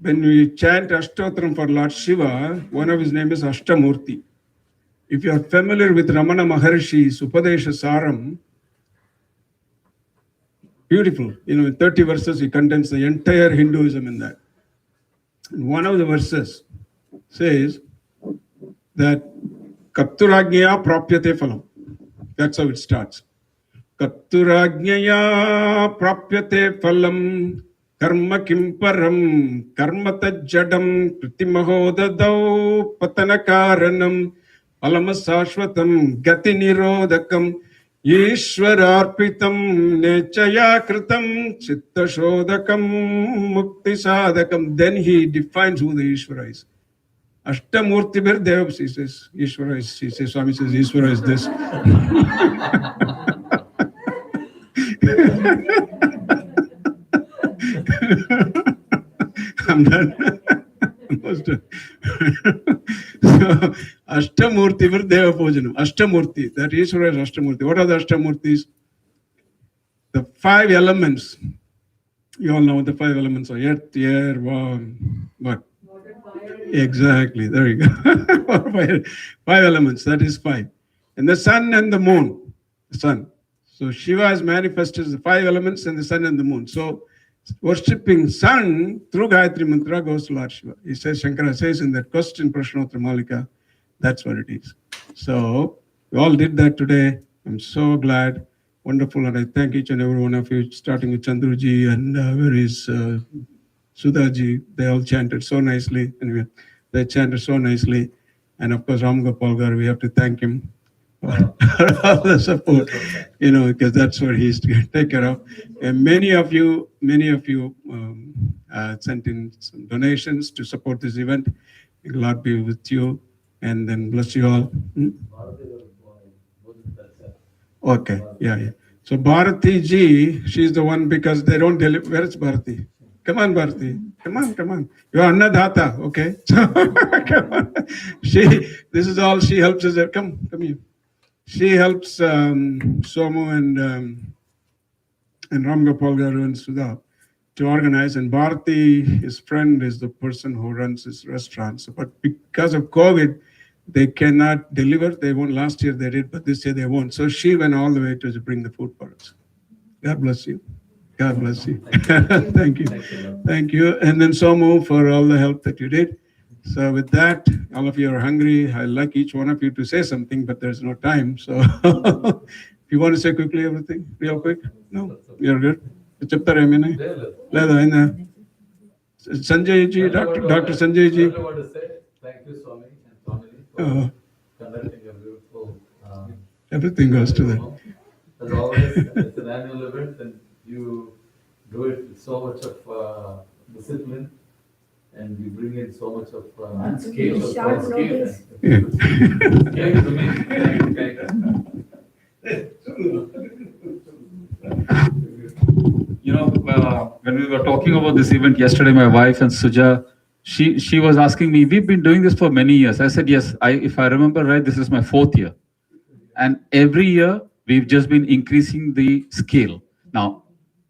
When we chant Ashtotram for Lord Shiva, one of his name is Ashtamurti. If you are familiar with Ramana Maharishi's Upadesha Saram, beautiful, in 30 verses he contains the entire Hinduism in that. And one of the verses says that Kapturagnya Prapyate Phalam. That's how it starts. Kapturagnya Prapyate Phalam Karma Kimparam Karma Tajadam Kritimahodadau Patanakaranam Alamasashvatam Gati Nirodakam Ishwararpitam Nechaya Kritam Chitta Shodakam Mukti Sadakam. Then he defines who the Ishvara is. Ashtamurti Bhir Dev, he says, Ishvara is, he says, Swami says, Ishvara is this. I'm done. Almost done. So, Ashtamurti Vir Deva Pujanam. Ashtamurti, that Ishvara is Ashtamurti. What are the Ashtamurtis? The 5 elements. You all know what the 5 elements are. Earth, air, what? Exactly, there you go. 5 elements, that is 5. And the sun and the moon. The sun. So Shiva has manifested the 5 elements and the sun and the moon. So worshipping sun through Gayatri Mantra goes to Lord Shiva. He says, Shankara says in that question, Prashnottara Malika, that's what it is. So we all did that today. I'm so glad. Wonderful. And I thank each and every one of you, starting with Chandruji and where is Sudhaji. They all chanted so nicely. Anyway, they chanted so nicely. And of course, Ram Gopal Gar, we have to thank him for all the support, because that's what he's to take care of. And many of you sent in some donations to support this event. May the Lord be with you and then bless you all. Okay, yeah. So Bharati ji, she's the one because they don't deliver. Where is Bharati? Come on, Bharati. Come on. You are Annadhata, okay? So, come on. This is all she helps us. Come here. She helps Somu and Ram Gopal Garu and Sudha to organize. And Bharati, his friend, is the person who runs his restaurants. But because of COVID, they cannot deliver. They won't. Last year they did, but this year they won't. So she went all the way to bring the food for us. God bless you. God bless you. Thank you. Thank you. And then Somu for all the help that you did. So with that, all of you are hungry. I like each one of you to say something, but there's no time. So if you want to say quickly everything, real quick. No, you're good. Sanjay ji, Dr. Sanjay ji. I want to say thank you, Swami and family, for conducting a beautiful. Everything goes to that. As always, it's an annual event, and you do it with so much of discipline and we bring in so much of scale of Short scale. notice. Yeah. Scale is amazing. When we were talking about this event yesterday, my wife and Suja, she was asking me, we've been doing this for many years. I said, yes, if I remember right, this is my 4th year. And every year, we've just been increasing the scale. Now,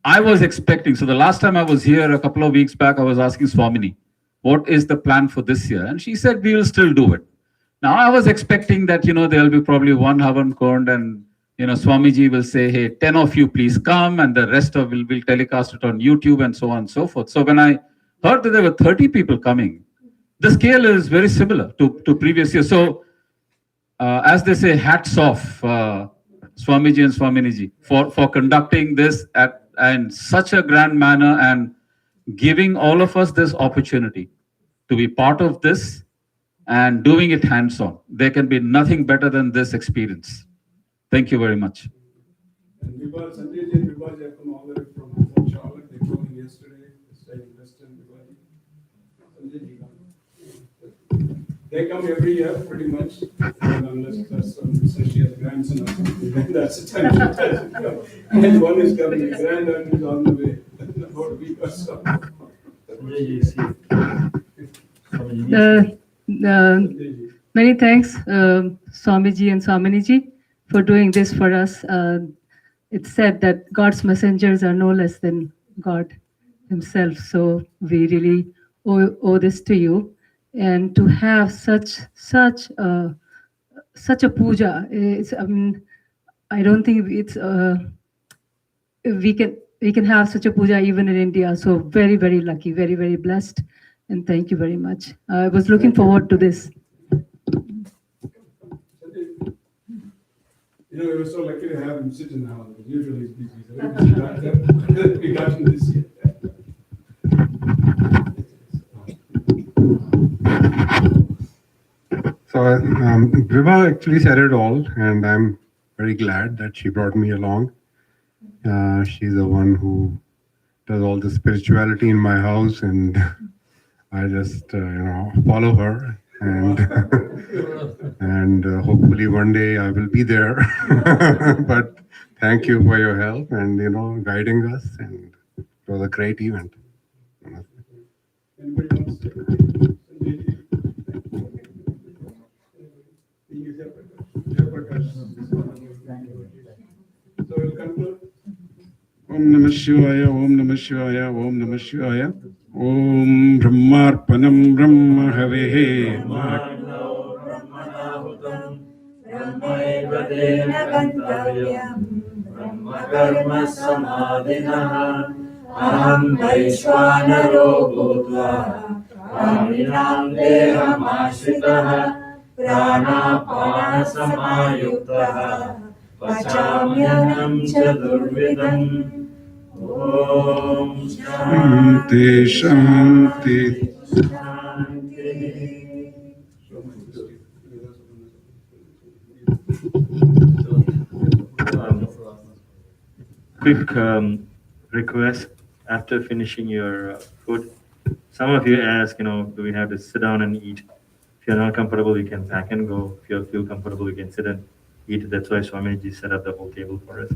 I was expecting, so the last time I was here a couple of weeks back, I was asking Swamini, what is the plan for this year? And she said, we will still do it. Now, I was expecting that, there'll be probably one Havan Kund and, Swamiji will say, hey, 10 of you please come, and the rest of will telecast it on YouTube and so on and so forth. So when I heard that there were 30 people coming, the scale is very similar to previous years. So as they say, hats off, Swamiji and Swaminiji, for conducting this in such a grand manner and giving all of us this opportunity to be part of this and doing it hands-on. There can be nothing better than this experience. Thank you very much. And because Sanjay and Vibhaj have come all the way from Charlotte, they came in yesterday, staying in Western Vibhaj. They come every year, pretty much, unless someone says she has a grandson or something, then that's the time she doesn't come. And one is coming, the granddaughter is on the way, about a week or so. Many thanks, Swamiji and Swaminiji, for doing this for us. It's said that God's messengers are no less than God himself. So we really owe this to you. And to have such a puja, I don't think it's we can have such a puja even in India. So very, very lucky, very, very blessed. And thank you very much. I was looking forward to this. We were so lucky to have him sit in the house. Usually he's busy. So we got him this year. So Vibha actually said it all, and I'm very glad that she brought me along. She's the one who does all the spirituality in my house, and I just follow her, and hopefully one day I will be there. But thank you for your help and guiding us, and it was a great event. Anybody else? So we'll conclude. Om Namah Shivaya, Om Namah Shivaya, Om Namah Shivaya. Om Brahmarpanam Brahma Havehe. Brahma Samadhinah Aham Vaishwanaro Bhutva Praninam Deham Ashritah Pranapana Samayuktah Pachamyanam Chadurvidam Om Shanti Shanti. Quick request after finishing your food. Some of you ask, do we have to sit down and eat? If you're not comfortable, you can pack and go. If you feel comfortable, you can sit and eat. That's why Swamiji set up the whole table for us.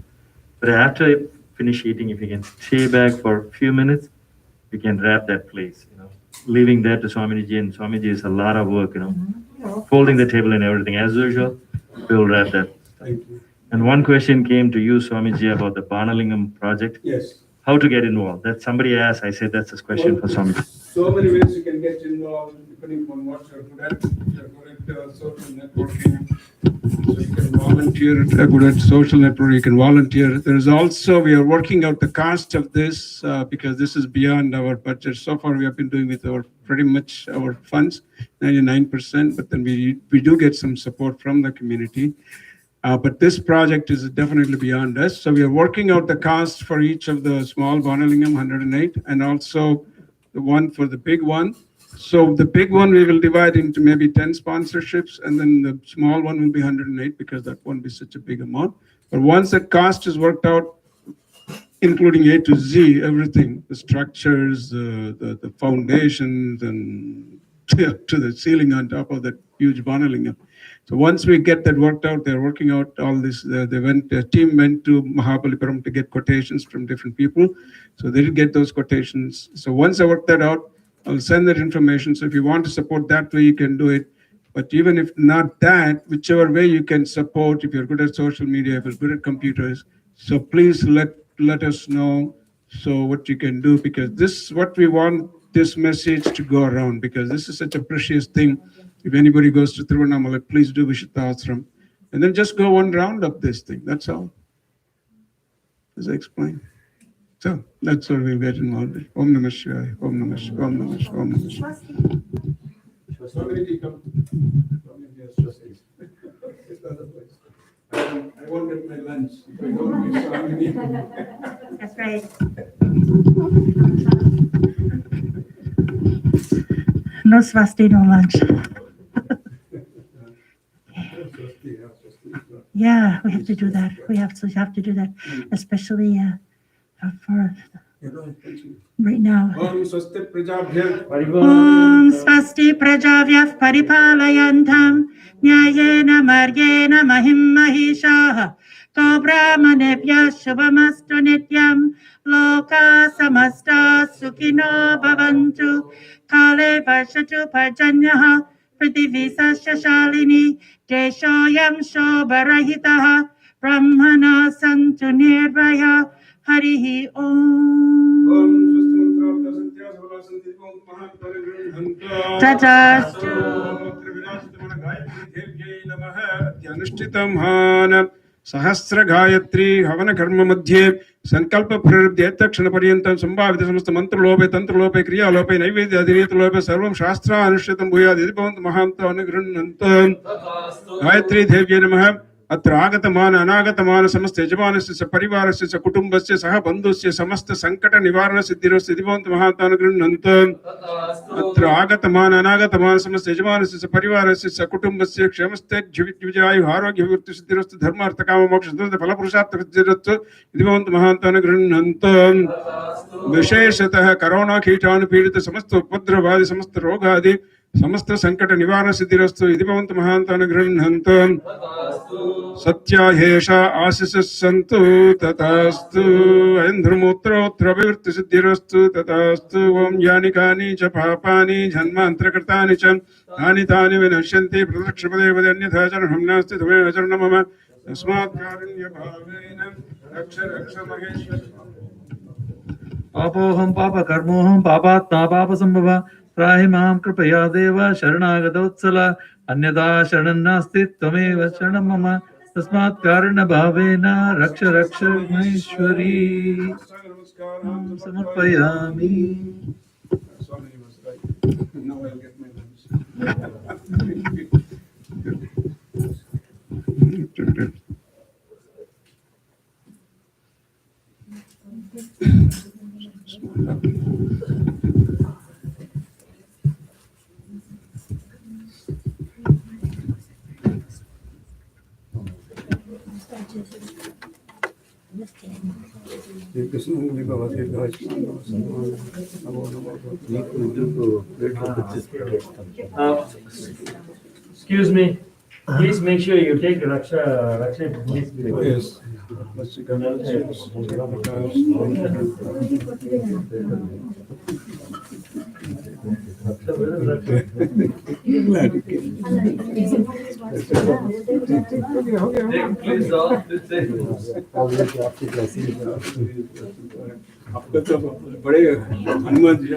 But after you finish eating, if you can stay back for a few minutes, you can wrap that place. Leaving that to Swamiji, and Swamiji is a lot of work. Folding the table and everything. As usual, we'll wrap that. Thank you. And one question came to you, Swamiji, about the Banalingam project. Yes. How to get involved? That somebody asked. I said that's a question for Swamiji. So many ways you can get involved, depending on what you're good at. You're good at social networking, so you can volunteer. You're good at social networking, you can volunteer. There's also, we are working out the cost of this because this is beyond our budget. So far, we have been doing with pretty much our funds, 99%, but then we do get some support from the community. But this project is definitely beyond us. So we are working out the cost for each of the small Banalingam, 108, and also the one for the big one. So the big one, we will divide into maybe 10 sponsorships, and then the small one will be 108 because that won't be such a big amount. But once that cost is worked out, including A to Z, everything, the structures, the foundations, and to the ceiling on top of that huge Banalingam. So once we get that worked out, they're working out all this. The team went to Mahabalipuram to get quotations from different people. So they did get those quotations. So once I work that out, I'll send that information. So if you want to support that way, you can do it. But even if not that, whichever way you can support, if you're good at social media, if you're good at computers, so please let us know so what you can do, because this is what we want this message to go around, because this is such a precious thing. If anybody goes to Tiruvannamalai, please do visit the ashram. And then just go one round of this thing. That's all. As I explained. So that's what we'll get involved in. Om Namah Shivaya. Om Namah Shivaya. Om Namah Shivaya. Om Namah Shivaya. I won't get my lunch if I don't get Swamini. That's right. No swasti, no lunch. Yeah, we have to do that. We have to do that, especially for right now. Om Swasti Prajabhyah Om Swasti Prajavyah Paripalayantam Nyayena Maryena Mahim Mahishaha To Brahmanebhyah Shubhamastu Nityam Loka Samasta Sukhino Bhavantu Kale Varshatu Parjanyaha Prithivi Sasya Deshoyam Shobharahitaha Brahmana Santu Nirvaya Harihi Om Tatastu Anushtitam Sahasra Gayatri Havana Karma Madhye Sankalpa Prarabdhyeta Kshana Paryantam Sambhavita Samasta Mantra Lope Tantra Lope Kriya Lope Naivedya Adinita Lope Sarvam Shastra Anushtitam Bhuya Didipavanta Mahanta Anugrunantam Gayatri Devya Namaha अत्र आगतमान अनागतमान समस्त यजमानस्य च परिवारस्य च कुटुम्बस्य सह बन्धुस्य समस्त संकट निवारण सिद्धिरस्य दिवन्त महातान गृह्णन्त अत्र आगतमान अनागतमान समस्त यजमानस्य च परिवारस्य च कुटुम्बस्य क्षेमस्ते जीवितविजयायु आरोग्य विवृत्ति सिद्धिरस्तु धर्म अर्थ काम मोक्ष चतुर्थ फल पुरुषार्थ सिद्धिरस्तु दिवन्त महातान गृह्णन्त विशेषतः कोरोना कीटाणुपीडित समस्त उपद्रवादि समस्त रोगादि समस्त संकट निवारण सिद्धिरस्तु इति भवन्तु महान्तान् गृह्णन्तु सत्याहेषा आशिषः सन्तु तथास्तु ऐन्द्रमूत्रोऽत्र अभिवृद्धि सिद्धिरस्तु तथास्तु ओम यानि कानि च पापानि जन्मान्तरकृतानि च तानि तानि विनश्यन्ति प्रदक्षिणपदे अन्यथा चरणं नास्ति त्वमेव चरणं मम तस्मात् कारुण्यभावेन रक्ष रक्ष महेश्वर पापोऽहं पापकर्मोऽहं पापात्मा पापसम्भव त्राहि मां कृपया देव शरणागतवत्सल अन्यथा शरणं नास्ति त्वमेव शरणं मम तस्मात् कारुण्यभावेन रक्ष रक्ष महेश्वरी समर्पयामि Now I'll get my lunch. Excuse me, please make sure you take Raksha, please. Yes. Please all, please say. आपका तो बड़े Hanuman ji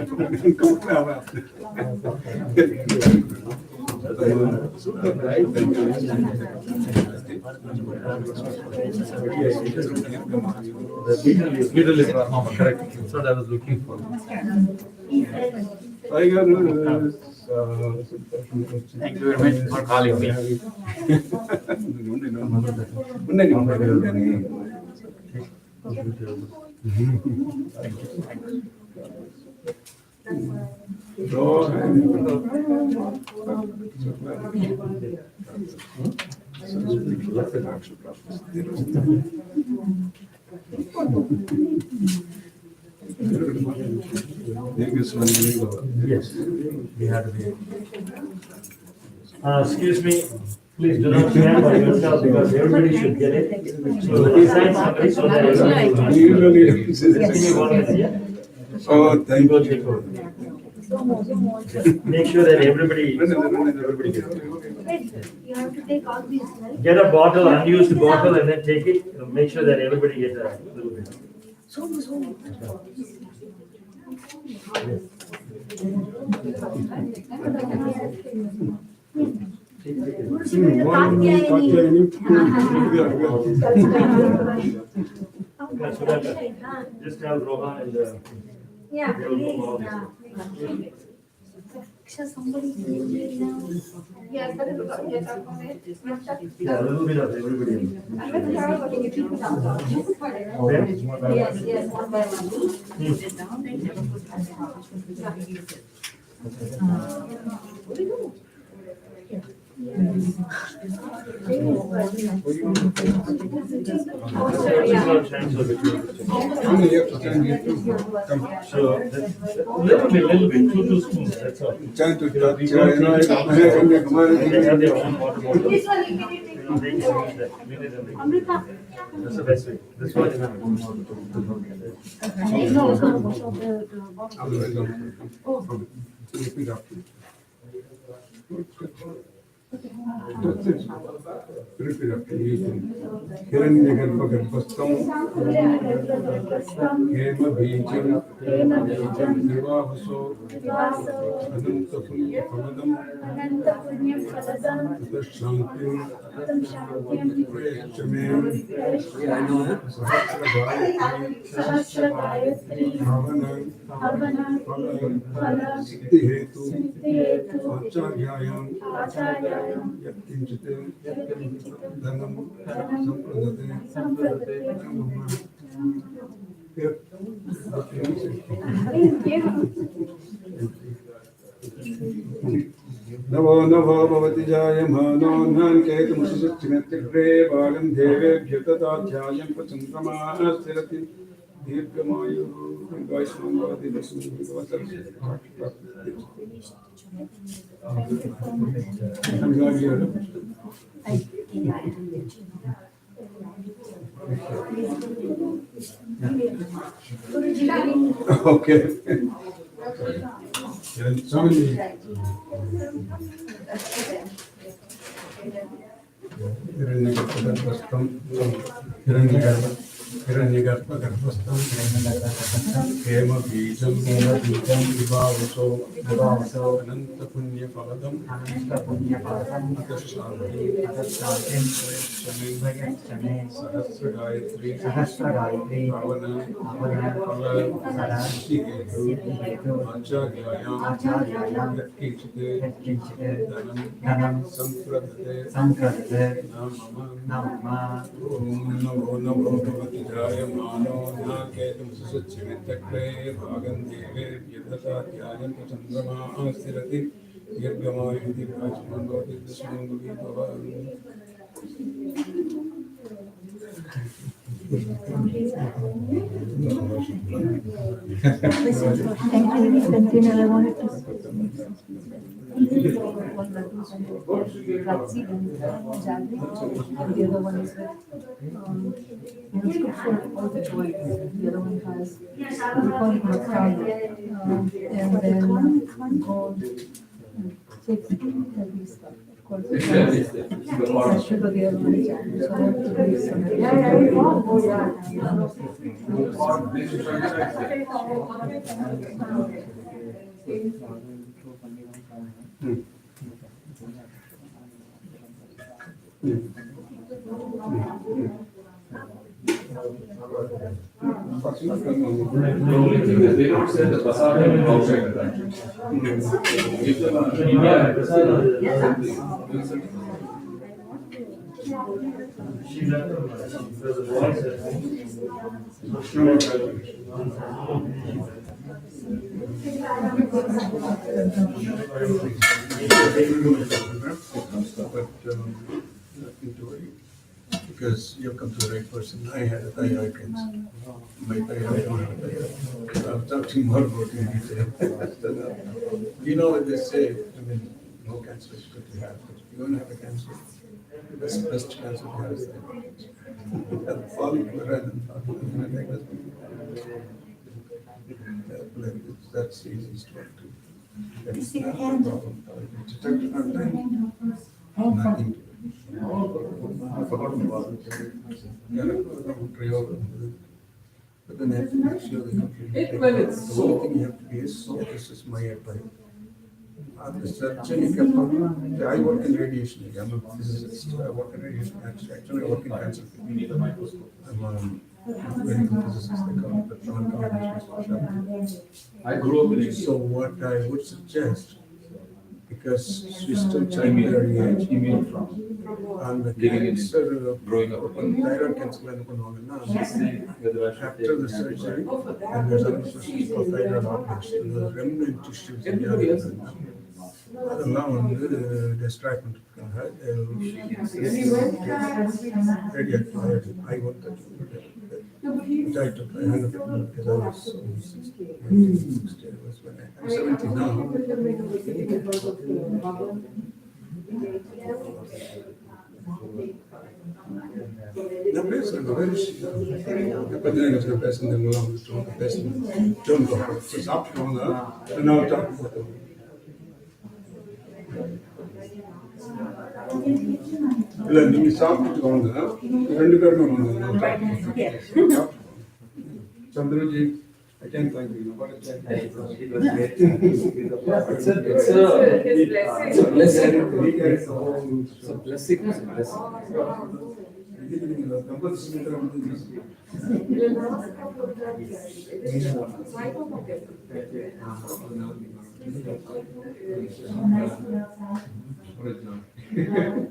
Middle is Mama, correct. That's what I was looking for. Thank you very much for calling me. Yes, we have to be. Excuse me, please do not stand by yourself because everybody should get it. So assign somebody so that everybody will. Usually, Give me 1 minute, yeah? oh, thank Go take over. Make sure that everybody gets it. You have to take all these, right? Get a bottle, unused bottle, and then take it. Make sure that everybody gets a little bit. Just tell Rohan and Yeah, they will move all please, this. somebody give me now. Yes, but Yeah, a little bit of everybody. Yes, yes, one by So, little bit, 2 spoons, that's all. Trying to You know, we touch, don't they have their own water bottle. They can use that. That's the best way. This one is not. हिरण्यगर्भगर्भस्थं हेमबीजं विवाहसो अनन्तपुण्यफलदं शान्तिं प्रयच्छ मे सहस्रगायत्री हवन फल सिद्धिहेतु आचार्यायां यत्किञ्चित् धनं सम्प्रदते नवो नवो भवति जायमानो नान्केतुमुषिचिनत्यग्रे भागं देवेभ्यो तदाध्यायं प्रचन्द्रमाः स्थिरति दीर्घमायुः दीर्घायुष्मान् भवति लक्ष्मीः Okay. हिरण्यगर्भगर्भस्थं हिरण्यगर्भगर्भस्थं हेमबीजं विभावसो अनन्तपुण्यफलदं सहस्रगायत्री हवन फल सिद्धिहेतु आचार्यायां यत्किञ्चित् धनं सम्प्रदते नमः ॐ नमो नमो भगवति जायमानो नाकेतुमुषिचिनत्यग्रे भागं देवेभ्यो ददात्यायं चन्द्रमाः स्थिरति दीर्घमायुः दीर्घायुष्मान् भवति दशमङ्गली भवामि Continue, I wanted to. The other one is it's good for all the joints. The other one has we call it masala, and then gold, heavy stuff. Of course, sugar. The other one is so I have to do some. The only thing is they don't send the prasadam outside the country. If in India, prasadam. Because you've come to the right person. I had a thyroid cancer. My thyroid, I don't have a thyroid. I'm talking more about it. You know what they say, I mean, no cancer is good to have, but if you don't have a cancer, the best cancer to have is thyroid cancer. Follicular rather than follicular. That's the easiest one to. You see your hand? Nothing. I forgot about it. But then I have to make sure they complete. Well, it's the so- only thing you have to be is, this is my advice. The surgeon, I work in radiation. I'm a physicist. I work in radiation. Actually, I work in cancer. We need a microscope. I'm a very good physicist. They call it the non-combination specialty. I grew up in India. So what I would suggest, because she's still trying to very age, Immune from and the living in cancer, growing up. thyroid cancer, after the surgery, and there's another procedure called thyroid operation, the remnant tissues in the other. அதெல்லாம் வந்து distract பண்ணிருக்காங்க I want that. Which I took. I had it because I was 60. I'm 70 now. No, listen, but then it's the best in the world. It's the best in the world. It's up to now. And now talk about it. இல்ல நீங்க சாப்பிட்டுட்டு வாங்க 2 பேரும் வாங்க சந்திரஜி I can't thank you. But it's a blessing. It's a blessing.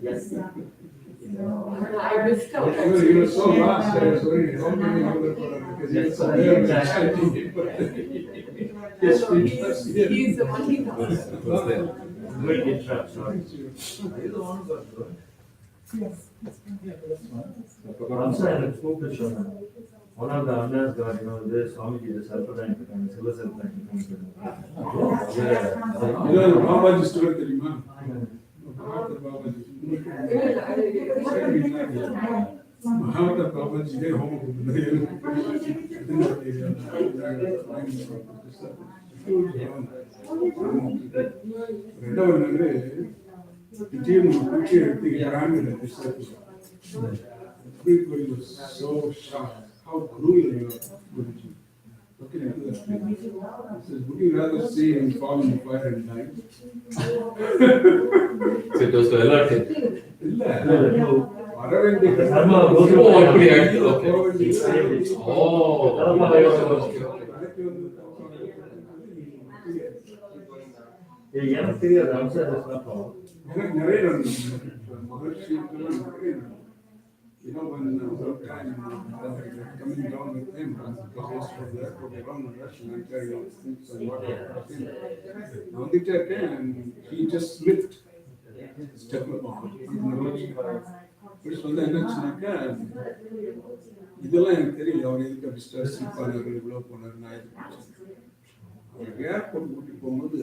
Yes. I missed out. You were so lost. I was worried. How many other because you're so there and chanting. He's the one he knows. Good interruption. Yes. One of the others got, this Swamiji, the self-reliant, silver self-reliant. Babaji story, தெரியுமா? Babaji. Mahatma Babaji, they home. Everybody was so shocked. How cruel you are, Guruji. Okay, he says, would you rather see him fall in the fire and die? So it was to alert him. எனக்கு தெரியாது அம்சம் நிறைய மகர்ஷி when sometime coming down with him, because he used to run Russian and carry on things and whatever. And he just slipped, stepped upon என்னாச்சுனாக்கா இதெல்லாம் எனக்கு தெரியல அவர் எதுக்கு அப்படி stress பண்ணாரு இவ்வளோ போனாரு நான் எதுக்கு ஏர்போர்ட் கூட்டி போகும்போது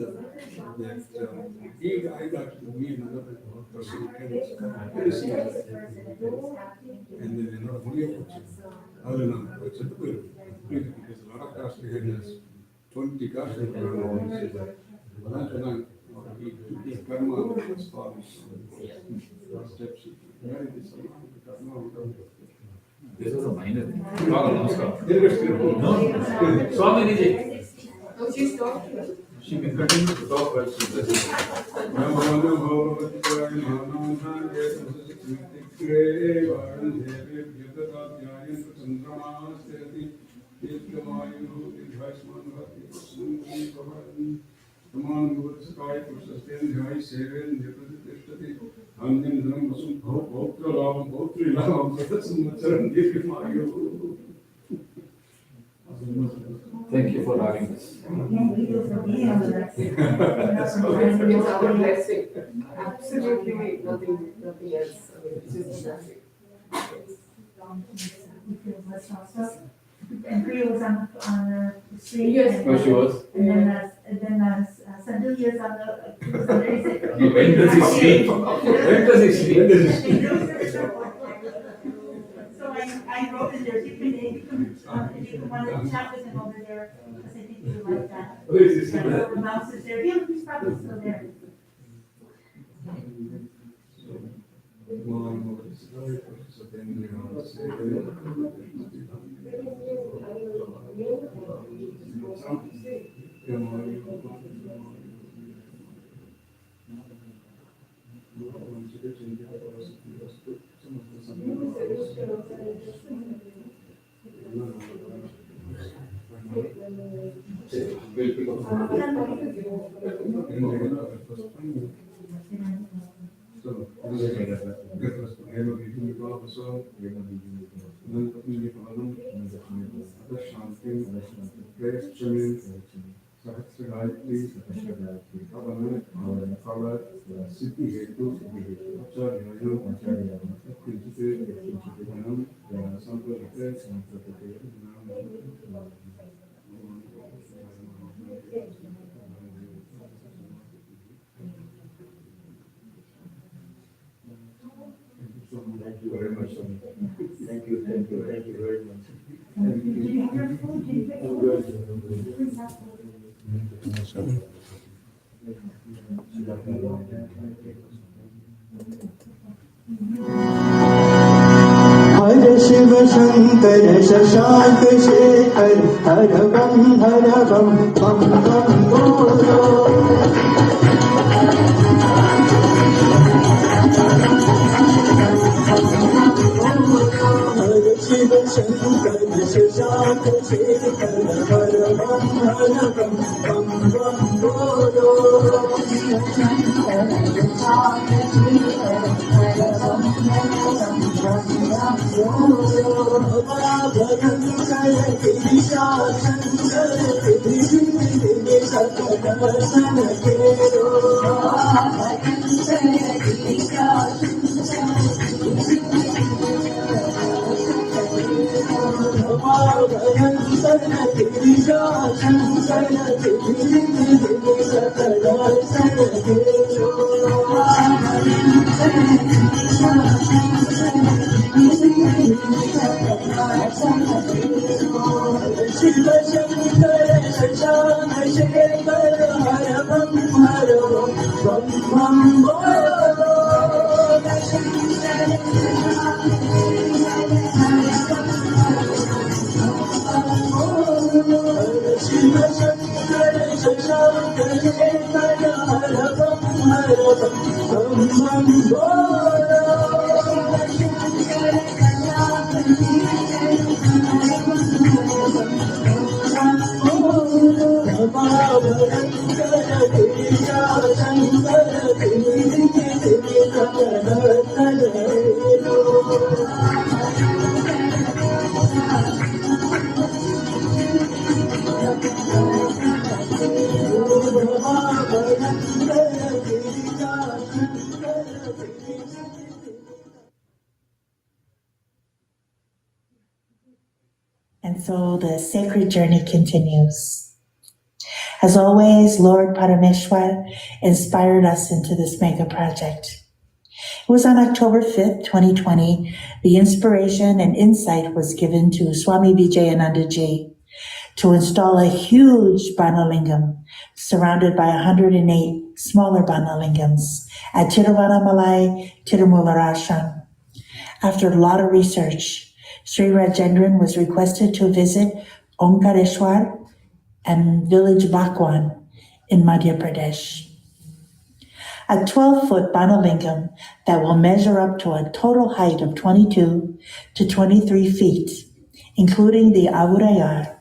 I got to meet another person என்னோட முடிய போச்சு அதில் நான் செத்து போயிருக்கேன் because a lot of cars behind us 20 cars அதான் சொன்னாங்க karma was falling steps This was a minor thing. No, Swamiji. No, she's talking. She can continue to talk while she's listening. Thank you for having us. Thank you for being with us. It's our blessing. Absolutely nothing else. I mean, it's just a blessing. And Priya was on the street. Yes. No, she was. And then Sandhya on the, he was under his. No, when does he sleep? When does he sleep? So I wrote in there, if you want to chat with him over there, because I think you would like that. Where is he? The mouse is there, yeah, he's probably still there. Thank you very much, Swami. Thank you very much. Did you have your food? Did you get food? हर शिव शंकर शशांक शेखर हर बम बम बम बोलो हर शिव शंकर शशांक शेखर हर बम बम बोलो शिव शंकर शशांक शेखर हर बम बम बोलो शिव शंकर शशांक शेखर हर बम बोलो And so the sacred journey continues. As always, Lord Parameshwar inspired us into this mega project. It was on October 5th, 2020, the inspiration and insight was given to Swami Vijayanandaji to install a huge Banalingam surrounded by 108 smaller Banalingams at Tiruvannamalai Tirumularashram. After a lot of research, Sri Rajendran was requested to visit Omkareshwar and village Bakwan in Madhya Pradesh. A 12-foot Banalingam that will measure up to a total height of 22 to 23 feet, including the Avurayar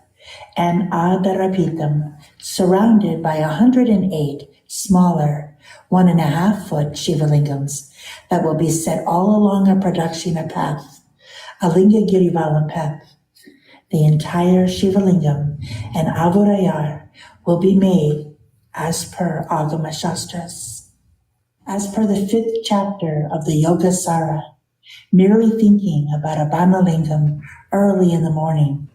and Adarapitam, surrounded by 108 smaller 1.5-foot Shivalingams that will be set all along a Pradakshina path, a Linga Girivalam path. The entire Shivalingam and Avurayar will be made as per Agama Shastras. As per the 5th chapter of the Yoga Sara, Merely thinking about a Banalingam early in the morning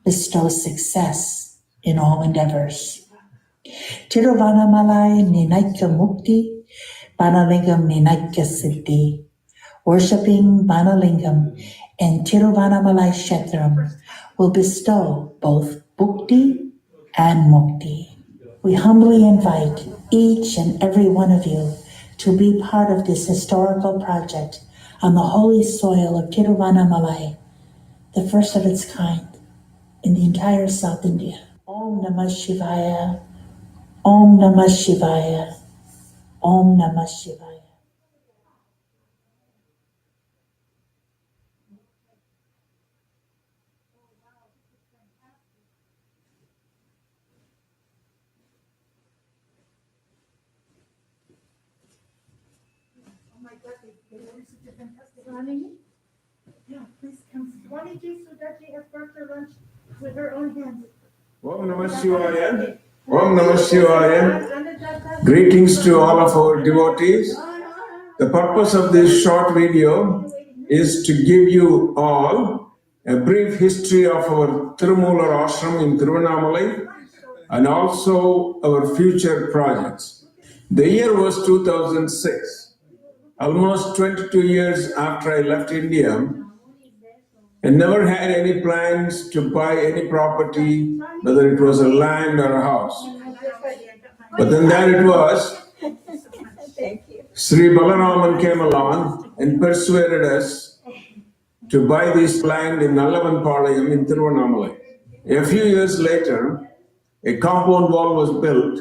bestows success in all endeavors. Tiruvanamalai Ninaikya Mukti, Banalingam Ninaikya Siddhi. Worshipping Banalingam and Tiruvanamalai Kshetram will bestow both Bhukti and Mukti. We humbly invite each and every one of you to be part of this historical project on the holy soil of Tiruvanamalai, the first of its kind in the entire South India. Om Namah Shivaya, Om Namah Shivaya, Om Namah Shivaya. Oh my God, they were such a fantastic running. Yeah, please come. Swaniji Sudaji has brought her lunch with her own hands. Om Namah Shivaya. Om Namah Shivaya. Greetings to all of our devotees. The purpose of this short video is to give you all a brief history of our Tirumular Ashram in Tiruvannamalai and also our future projects. The year was 2006. Almost 22 years after I left India, I never had any plans to buy any property, whether it was a land or a house. But then there it was. Sri Balaraman came along and persuaded us to buy this land in Nallavanpalayam in Tiruvannamalai. A few years later, a compound wall was built,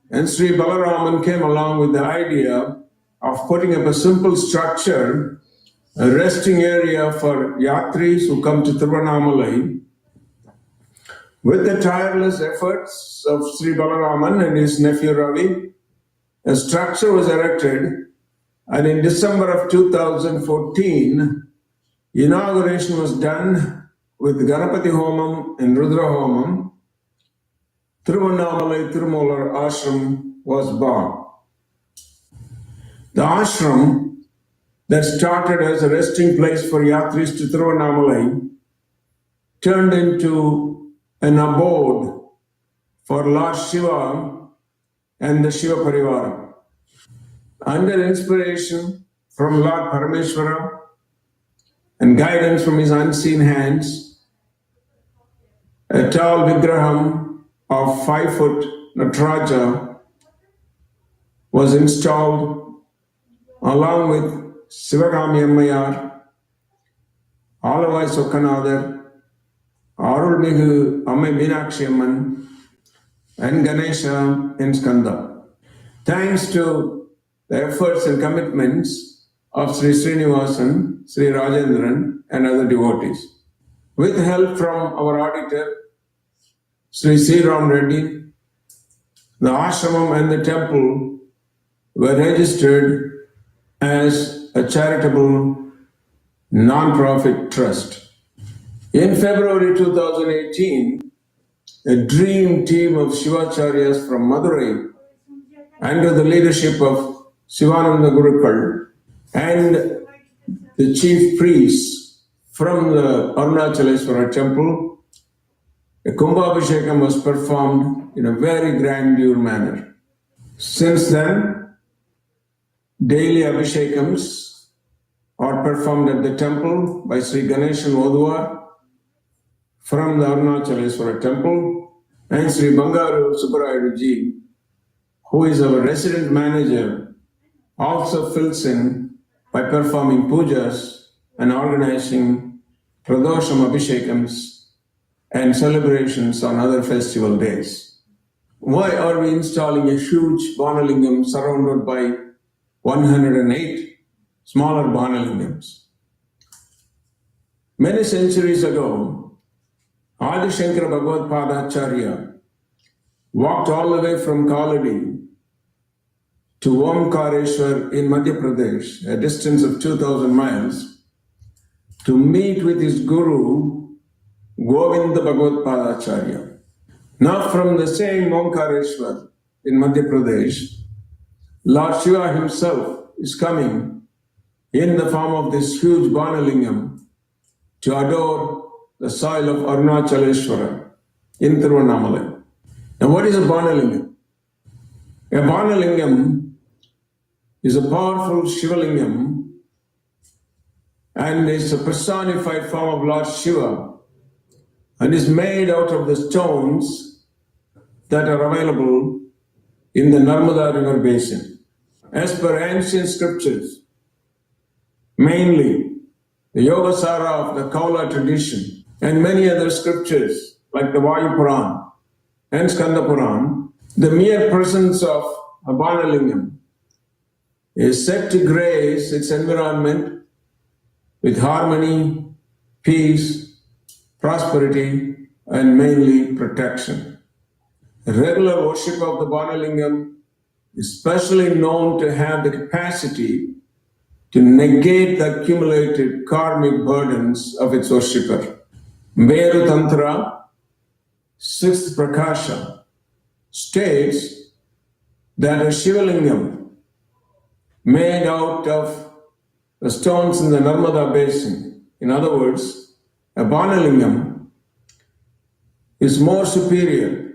and Sri Balaraman came along with the idea of putting up a simple structure, a resting area for yatris who come to Tiruvannamalai. With the tireless efforts of Sri Balaraman and his nephew Ravi, a structure was erected, and in December of 2014, inauguration was done with Ganapati Homam and Rudra Homam. Tiruvannamalai Tirumular Ashram was born. The ashram that started as a resting place for yatris to Tiruvannamalai turned into an abode for Lord Shiva and the Shiva Parivara. Under inspiration from Lord Parameshwara and guidance from his unseen hands, a tall Vigraham of 5 foot Nataraja was installed along with Sivagami Ammayar, Alavai Sokkanadar, Arulmigu Ammai Meenakshi Amman, and Ganesha in Skanda. Thanks to the efforts and commitments of Sri Srinivasan, Sri Rajendran, and other devotees. With help from our auditor, Sri C. Ram Reddy, the ashramam and the temple were registered as a charitable non-profit trust. In February 2018, a dream team of Shivacharyas from Madurai, under the leadership of Sivananda Gurukul and the chief priests from the Arunachaleswara temple, a Kumbhabhishekam was performed in a very grandeur manner. Since then, daily Abhishekams are performed at the temple by Sri Ganeshan Oduar from the Arunachaleswara temple, and Sri Bangaru Subbarayaduji, who is our resident manager, also fills in by performing pujas and organizing Pradosham Abhishekams and celebrations on other festival days. Why are we installing a huge Banalingam surrounded by 108 smaller Banalingams? Many centuries ago, Adi Shankara Bhagavad Padacharya walked all the way from Kaladi to Omkareshwar in Madhya Pradesh, a distance of 2,000 miles, to meet with his guru, Govinda Bhagavad Padacharya. Now from the same Omkareshwar in Madhya Pradesh, Lord Shiva himself is coming in the form of this huge Banalingam to adore the soil of Arunachaleshwara in Tiruvannamalai. Now, what is a Banalingam? A Banalingam is a powerful Shivalingam and is a personified form of Lord Shiva and is made out of the stones that are available in the Narmada River basin. As per ancient scriptures, mainly the Yogasara of the Kaula tradition and many other scriptures like the Vayu Puran and Skanda Puran, the mere presence of a Banalingam is said to grace its environment with harmony, peace, prosperity, and mainly protection. Regular worship of the Banalingam is specially known to have the capacity to negate the accumulated karmic burdens of its worshipper. Meru Tantra, 6th Prakasha, states that a Shivalingam made out of the stones in the Narmada basin, in other words, a Banalingam, is more superior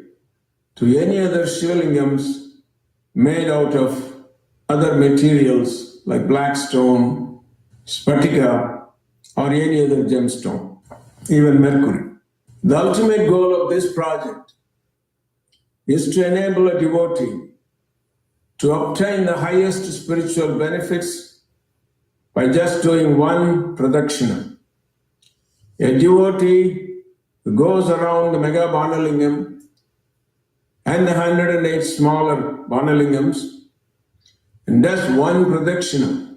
to any other Shivalingams made out of other materials like black stone, spatika, or any other gemstone, even mercury. The ultimate goal of this project is to enable a devotee to obtain the highest spiritual benefits by just doing one pradakshina. A devotee who goes around the mega Banalingam and the 108 smaller Banalingams and does one pradakshina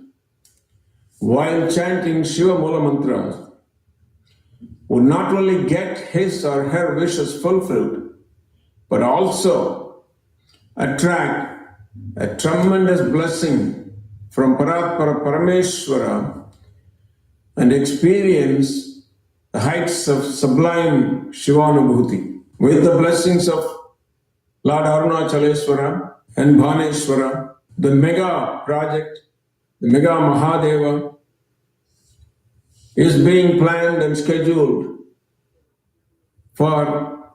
while chanting Shiva Mula mantras would not only get his or her wishes fulfilled, but also attract a tremendous blessing from Paratpara Parameshwara and experience the heights of sublime Shivanubhuti. With the blessings of Lord Arunachaleshwara and Bhaneshwara, the mega project, the mega Mahadeva, is being planned and scheduled for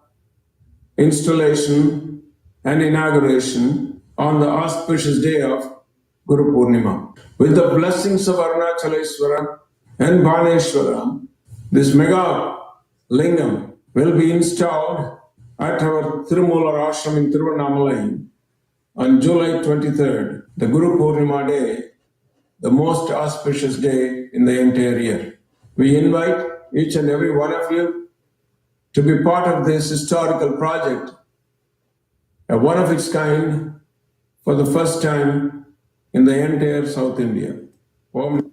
installation and inauguration on the auspicious day of Guru Purnima. With the blessings of Arunachaleshwara and Bhaneshwara, this mega lingam will be installed at our Tirumoolar Ashram in Tiruvannamalai on July 23rd, the Guru Purnima day, the most auspicious day in the entire year. We invite each and every one of you to be part of this historical project, a one of its kind for the first time in the entire South India. Om